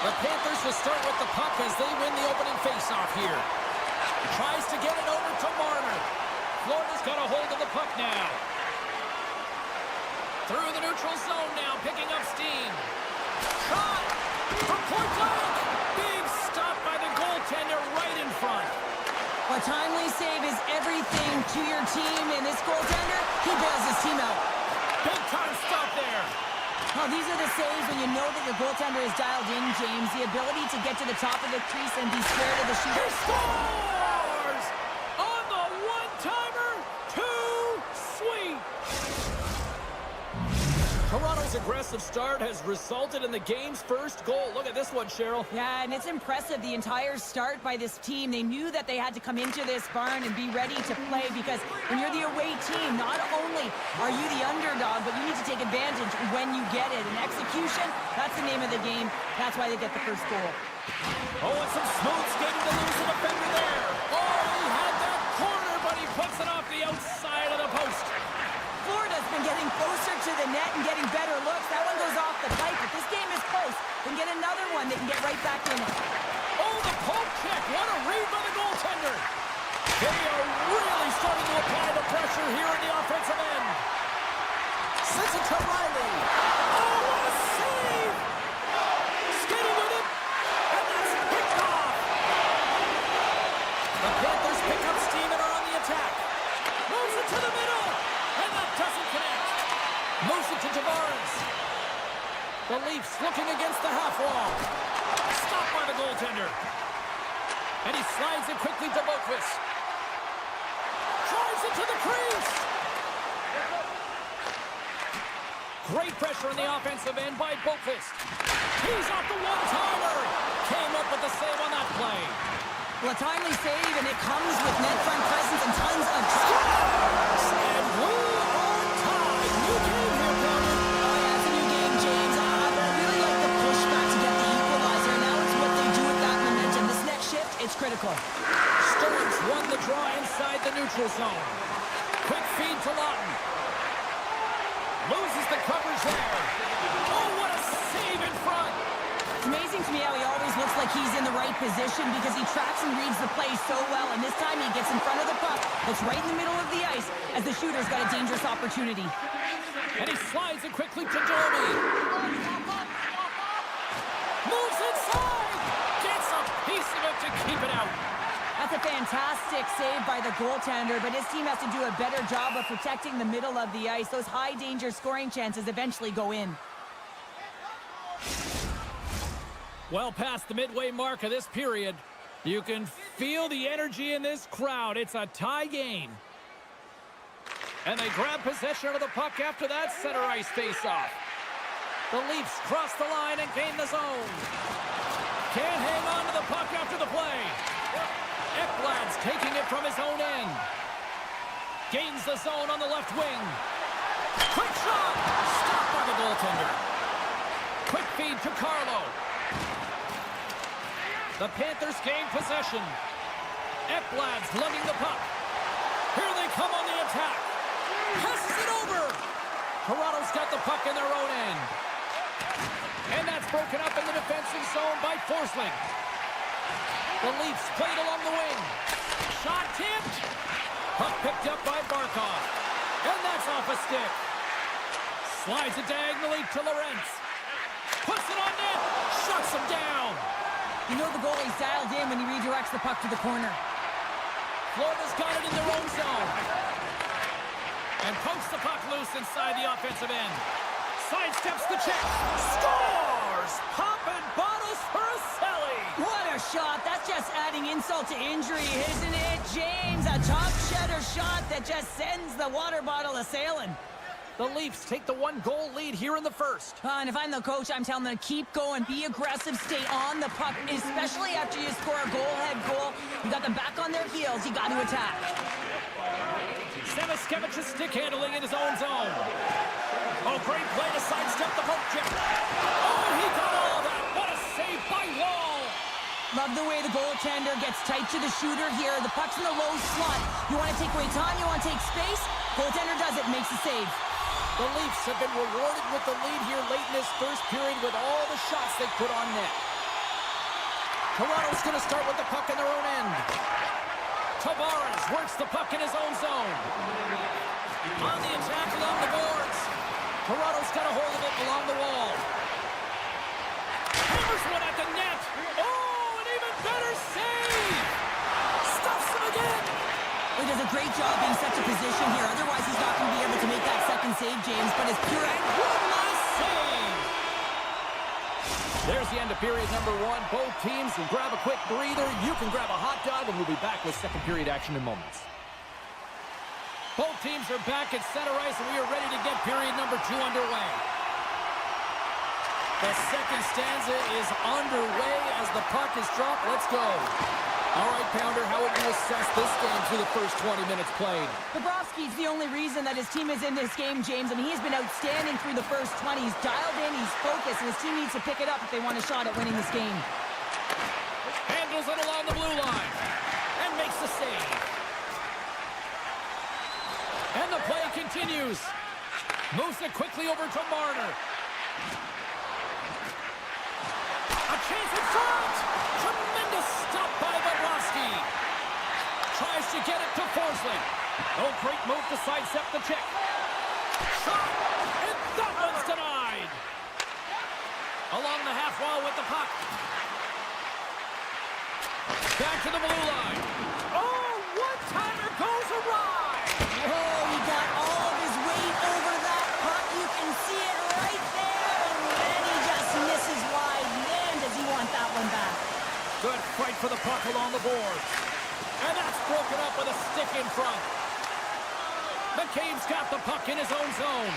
The Panthers will start with the puck as they win the opening faceoff here. Tries to get it over to Marner. Florida's got a hold of the puck now. Through the neutral zone now, picking up steam. Shot! From point blank! Big stop by the goaltender right in front. A timely save is everything to your team, and this goaltender, he bails his team out. Big time stop there. Oh, these are the saves when you know that your goaltender is dialed in, James. The ability to get to the top of the crease and be scared of the shooter. He scores! On the one-timer, too sweet! Toronto's aggressive start has resulted in the game's first goal. Look at this one, Cheryl. Yeah, and it's impressive, the entire start by this team. They knew that they had to come into this barn and be ready to play because when you're the away team, not only are you the underdog, but you need to take advantage when you get it. And execution, that's the name of the game. That's why they get the first goal. Oh, and some smooth skating to lose the defender there. Oh, he had that corner, but he puts it off the outside of the post. Florida's been getting closer to the net and getting better looks. That one goes off the pipe. If this game is close, then get another one. They can get right back in it. Oh, the poke check. What a read by the goaltender. They are really starting to apply the pressure here in the offensive end. Sends it to Riley. Oh, what a save. Skating with it. And that's picked off. The Panthers pick up steam and are on the attack. Moves it to the middle. And that doesn't connect. Moves it to Tavares. The Leafs looking against the half wall. Stopped by the goaltender. And he slides it quickly to Boqvist. Drives it to the crease. Great pressure on the offensive end by Boqvist. He's off the one-timer. Came up with the save on that play. Well, a timely save, and it comes with net front presence and tons of... And we are tied. New game here, Gavin. Oh, yeah, it's a new game, James. I really like the pushback to get the equalizer. Now it's what they do with that momentum. This next shift, it's critical. Stearns won the draw inside the neutral zone. Quick feed to Lawton. Loses the coverage there. Oh, what a save in front. It's amazing to me how he always looks like he's in the right position because he tracks and reads the play so well. And this time he gets in front of the puck. It's right in the middle of the ice as the shooter's got a dangerous opportunity. And he slides it quickly to Derby. Moves inside. Gets a piece of it to keep it out. That's a fantastic save by the goaltender, but his team has to do a better job of protecting the middle of the ice. Those high-danger scoring chances eventually go in. Well past the midway mark of this period, you can feel the energy in this crowd. It's a tie game. And they grab possession of the puck after that center ice face-off. The Leafs cross the line and gain the zone. Can't hang on to the puck after the play. Ekblad's taking it from his own end. Gains the zone on the left wing. Quick shot! Stopped by the goaltender. Quick feed to Carlo. The Panthers gain possession. Ekblad's lugging the puck. Here they come on the attack. Passes it over. Toronto's got the puck in their own end. And that's broken up in the defensive zone by Forsling. The Leafs played along the wing. Shot tipped. Puck picked up by Barkov. And that's off a stick. Slides it diagonally to Lorentz. Puts it on net. Shuts him down. You know the goalie's dialed in when he redirects the puck to the corner. Florida's got it in their own zone. And pokes the puck loose inside the offensive end. Sidesteps the check. Scores! Popping bottles for a celly. What a shot. That's just adding insult to injury, isn't it, James? A top cheddar shot that just sends the water bottle a-sailing. The Leafs take the one-goal lead here in the first. And if I'm the coach, I'm telling them to keep going, be aggressive, stay on the puck, especially after you score a goal. You got them back on their heels. You got to attack. Samoskevich is stick handling in his own zone. Oh, great play to sidestep the poke check. Oh, he got all that. What a save by Wall. Love the way the goaltender gets tight to the shooter here. The puck's in the low slot. You want to take away time, you want to take space. Goaltender does it, makes the save. The Leafs have been rewarded with the lead here late in this first period with all the shots they put on net. Toronto's going to start with the puck in their own end. Tavares works the puck in his own zone. On the attack along the boards. Toronto's got a hold of it along the wall. Hammers one at the net. Oh, an even better save. Stuffs him again. He does a great job being such a position here. Otherwise, he's not going to be able to make that second save, James. But his pure... One last save. There's the end of period number one. Both teams will grab a quick breather. You can grab a hot dog, and we'll be back with second period action in moments. Both teams are back at center ice, and we are ready to get period number two underway. The second stanza is underway as the puck is dropped. Let's go. All right, Pounder, how would you assess this game through the first 20 minutes played? Bobrovsky's the only reason that his team is in this game, James. I mean, he's been outstanding through the first 20. He's dialed in, he's focused, and his team needs to pick it up if they want a shot at winning this game. Handles it along the blue line and makes the save. And the play continues. Moves it quickly over to Marner. A chance in front. Tremendous stop by Bobrovsky. Tries to get it to Forsling. Oh, great move to sidestep the check. Shot. And that one's denied. Along the half wall with the puck. Back to the blue line. Oh, one-timer goes awry. Oh, he got all of his weight over that puck. You can see it right there. And then he just misses wide. Man, does he want that one back. Good fight for the puck along the boards. And that's broken up with a stick in front. McCabe's got the puck in his own zone.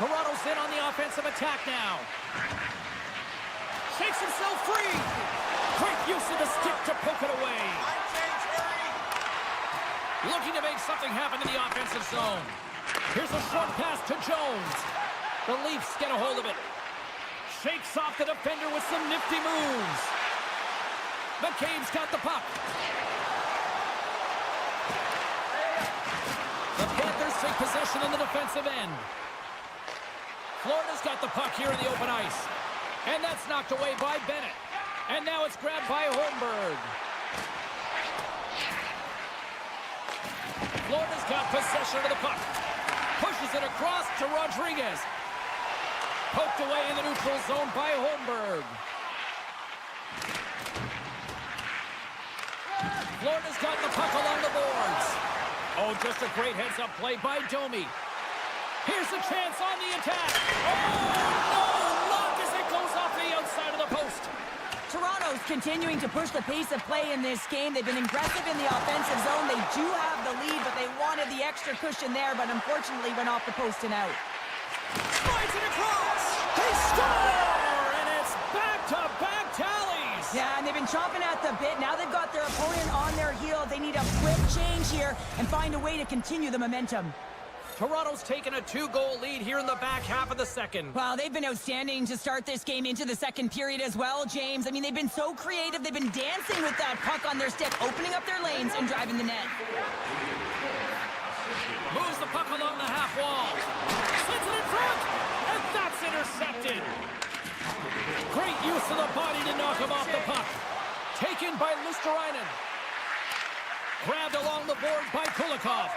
Toronto's in on the offensive attack now. Shakes himself free. Great use of the stick to poke it away. Looking to make something happen in the offensive zone. Here's a short pass to Jones. The Leafs get a hold of it. Shakes off the defender with some nifty moves. McCabe's got the puck. The Panthers take possession in the defensive end. Florida's got the puck here in the open ice. And that's knocked away by Bennett. And now it's grabbed by Holmberg. Florida's got possession of the puck. Pushes it across to Rodriguez. Poked away in the neutral zone by Holmberg. Florida's got the puck along the boards. Oh, just a great heads-up play by Domi. Here's a chance on the attack. Oh, no! Locked as it goes off the outside of the post. Toronto's continuing to push the pace of play in this game. They've been aggressive in the offensive zone. They do have the lead, but they wanted the extra cushion there, but unfortunately went off the post and out. Slides it across. They score! And it's back-to-back tallies. Yeah, and they've been chomping at the bit. Now they've got their opponent on their heels. They need a quick change here and find a way to continue the momentum. Toronto's taken a 2-goal lead here in the back half of the second. Wow, they've been outstanding to start this game into the second period as well, James. I mean, they've been so creative. They've been dancing with that puck on their stick, opening up their lanes and driving the net. Moves the puck along the half wall. Sends it in front, and that's intercepted. Great use of the body to knock him off the puck. Taken by Luosterainen. Grabbed along the board by Kulikov.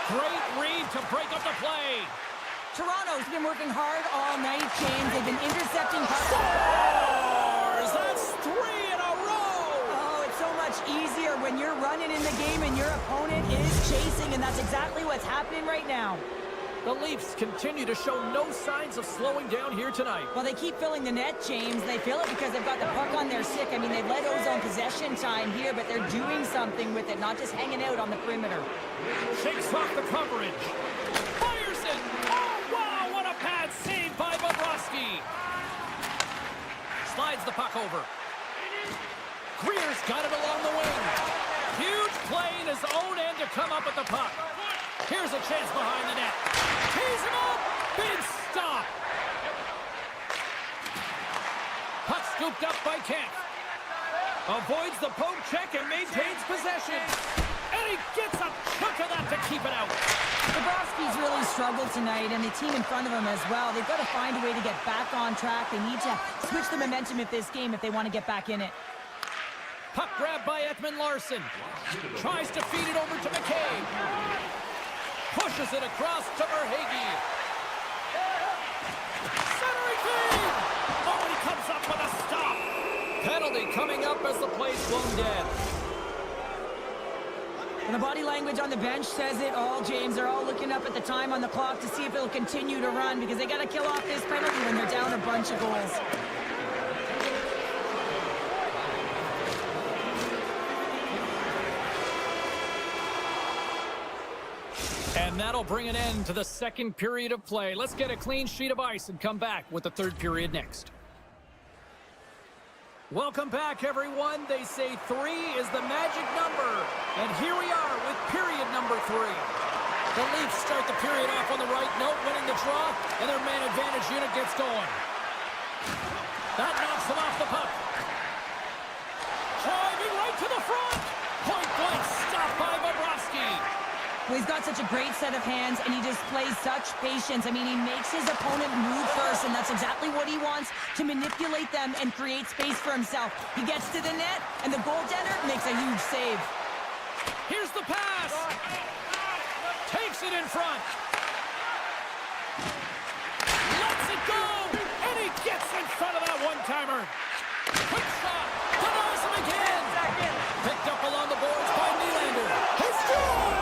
Great read to break up the play. Toronto's been working hard all night, James. They've been intercepting pucks. Scores! That's 3 in a row! Oh, it's so much easier when you're running in the game and your opponent is chasing, and that's exactly what's happening right now. The Leafs continue to show no signs of slowing down here tonight. Well, they keep filling the net, James. They fill it because they've got the puck on their stick. I mean, they've let Ozone possession time here, but they're doing something with it, not just hanging out on the perimeter. Shakes off the coverage. Fires it. Oh, wow, what a bad save by Bobrovsky. Slides the puck over. Greer's got it along the wing. Huge play in his own end to come up with the puck. Here's a chance behind the net. Tees him up. Big stop. Puck scooped up by Kent. Avoids the poke check and maintains possession. And he gets a chunk of that to keep it out. Bobrovsky's really struggled tonight, and the team in front of him as well. They've got to find a way to get back on track. They need to switch the momentum of this game if they want to get back in it. Puck grabbed by Ekman Larsson. Tries to feed it over to McCabe. Pushes it across to Verhaeghe. Centering feed! Oh, and he comes up with a stop. Penalty coming up as the play's blown dead. And the body language on the bench says it all, James. They're all looking up at the time on the clock to see if it'll continue to run because they got to kill off this penalty when they're down a bunch of goals. And that'll bring an end to the second period of play. Let's get a clean sheet of ice and come back with the third period next. Welcome back, everyone. They say 3 is the magic number. And here we are with period number 3. The Leafs start the period off on the right note, winning the draw, and their man advantage unit gets going. That knocks them off the puck. Driving right to the front. Point blank stopped by Bobrovsky. Well, he's got such a great set of hands, and he displays such patience. I mean, he makes his opponent move first, and that's exactly what he wants, to manipulate them and create space for himself. He gets to the net, and the goaltender makes a huge save. Here's the pass. Takes it in front. Lets it go, and he gets in front of that one-timer. Quick shot. Denies him again. Picked up along the boards by Nylander. He scores!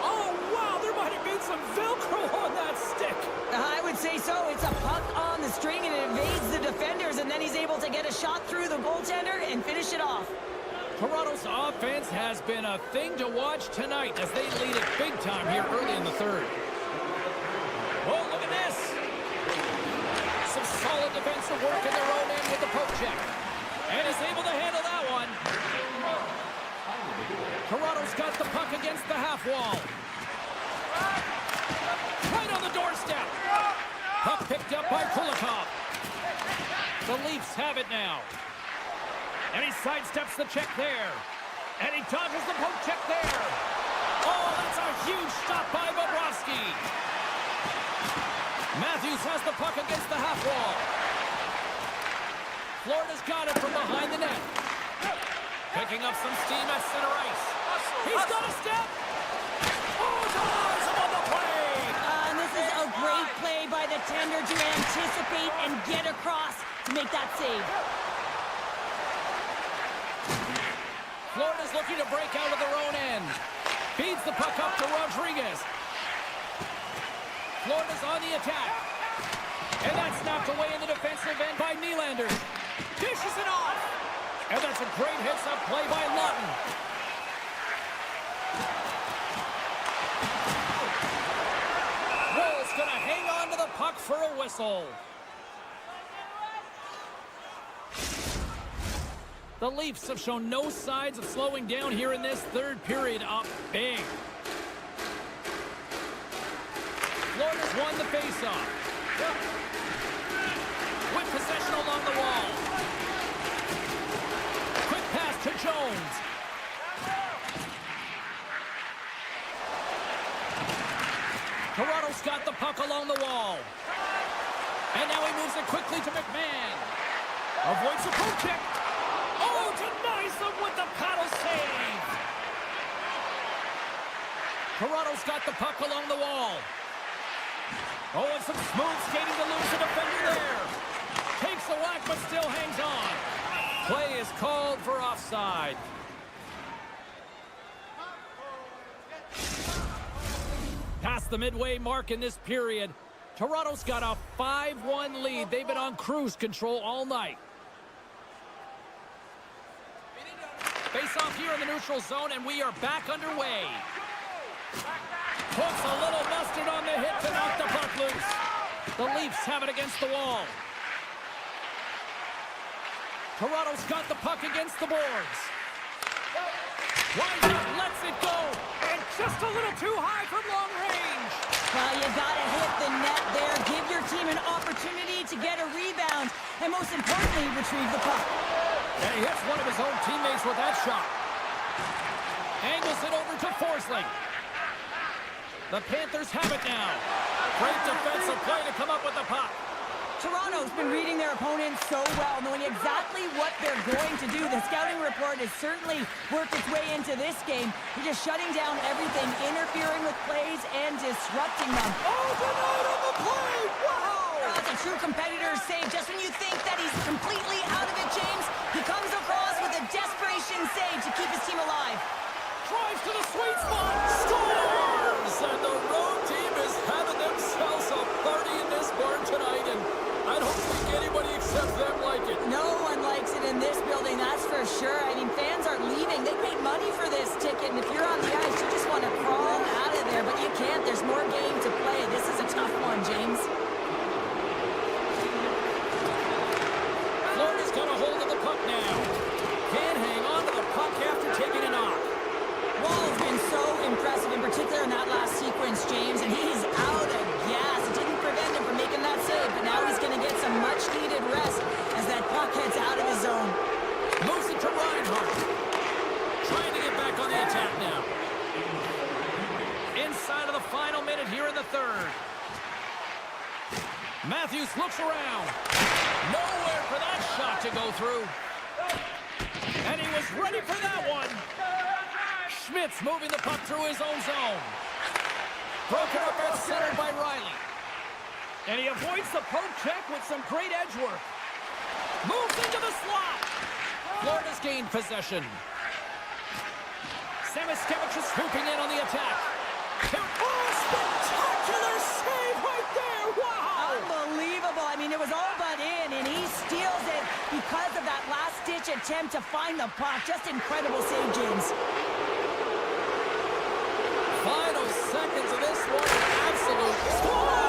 Oh, wow, there might have been some Velcro on that stick. I would say so. It's a puck on the string, and it evades the defenders, and then he's able to get a shot through the goaltender and finish it off. Toronto's offense has been a thing to watch tonight as they lead it big time here early in the third. Oh, look at this. Some solid defensive work in their own end with the poke check. And is able to handle that one. Toronto's got the puck against the half wall. Right on the doorstep. Puck picked up by Kulikov. The Leafs have it now. And he sidesteps the check there. And he dodges the poke check there. Oh, that's a huge stop by Bobrovsky. Matthews has the puck against the half wall. Florida's got it from behind the net. Picking up some steam at center ice. He's got a step. Oh, denies him on the play. And this is a great play by the tender to anticipate and get across to make that save. Florida's looking to break out of their own end. Feeds the puck up to Rodriguez. Florida's on the attack. And that's knocked away in the defensive end by Nylander. Dishes it off. And that's a great hits-up play by Lawton. Woll's going to hang on to the puck for a whistle. The Leafs have shown no signs of slowing down here in this third period, up big. Florida's won the faceoff. With possession along the wall. Quick pass to Jones. Toronto's got the puck along the wall. And now he moves it quickly to McMahon. Avoids the poke check. Oh, denies them with the paddle save. Toronto's got the puck along the wall. Oh, and some smooth skating to lose the defender there. Takes a whack, but still hangs on. Play is called for offside. Past the midway mark in this period, Toronto's got a 5-1 lead. They've been on cruise control all night. Face off here in the neutral zone, and we are back underway. Puts a little mustard on the hit to knock the puck loose. The Leafs have it against the wall. Toronto's got the puck against the boards. Winds up, lets it go, and just a little too high from long range. Well, you gotta hit the net there. Give your team an opportunity to get a rebound, and most importantly, retrieve the puck. And he hits one of his own teammates with that shot. Angles it over to Forsling. The Panthers have it now. Great defensive play to come up with the puck. Toronto's been reading their opponents so well, knowing exactly what they're going to do. The scouting report has certainly worked its way into this game. They're just shutting down everything, interfering with plays, and disrupting them. Oh, denied on the play! Wow! That's a true competitor's save. Just when you think that he's completely out of it, James, he comes across with a desperation save to keep his team alive. Drives to the sweet spot, scores! And the road team is having themselves a party in this barn tonight, and I don't think anybody except them like it. No one likes it in this building, that's for sure. I mean, fans are leaving. They paid money for this ticket, and if you're on the ice, you just want to crawl out of there, but you can't. There's more game to play. This is a tough one, James. Florida's got a hold of the puck now. Can't hang on to the puck after taking it off. Wall's been so impressive, in particular in that last sequence, James, and he's out of gas. It didn't prevent him from making that save, but now he's going to get some much-needed rest as that puck heads out of his zone. Moves it to Reinhart. Trying to get back on the attack now. Inside of the final minute here in the third. Matthews looks around. Nowhere for that shot to go through. And he was ready for that one. Schmidt's moving the puck through his own zone. Broken up at center by Riley. And he avoids the poke check with some great edge work. Moves into the slot. Florida's gained possession. Samoskevich is swooping in on the attack. Oh, spectacular save right there! Wow! Unbelievable. I mean, it was all but in, and he steals it because of that last-ditch attempt to find the puck. Just incredible save, James. Final seconds of this one. Absolute score!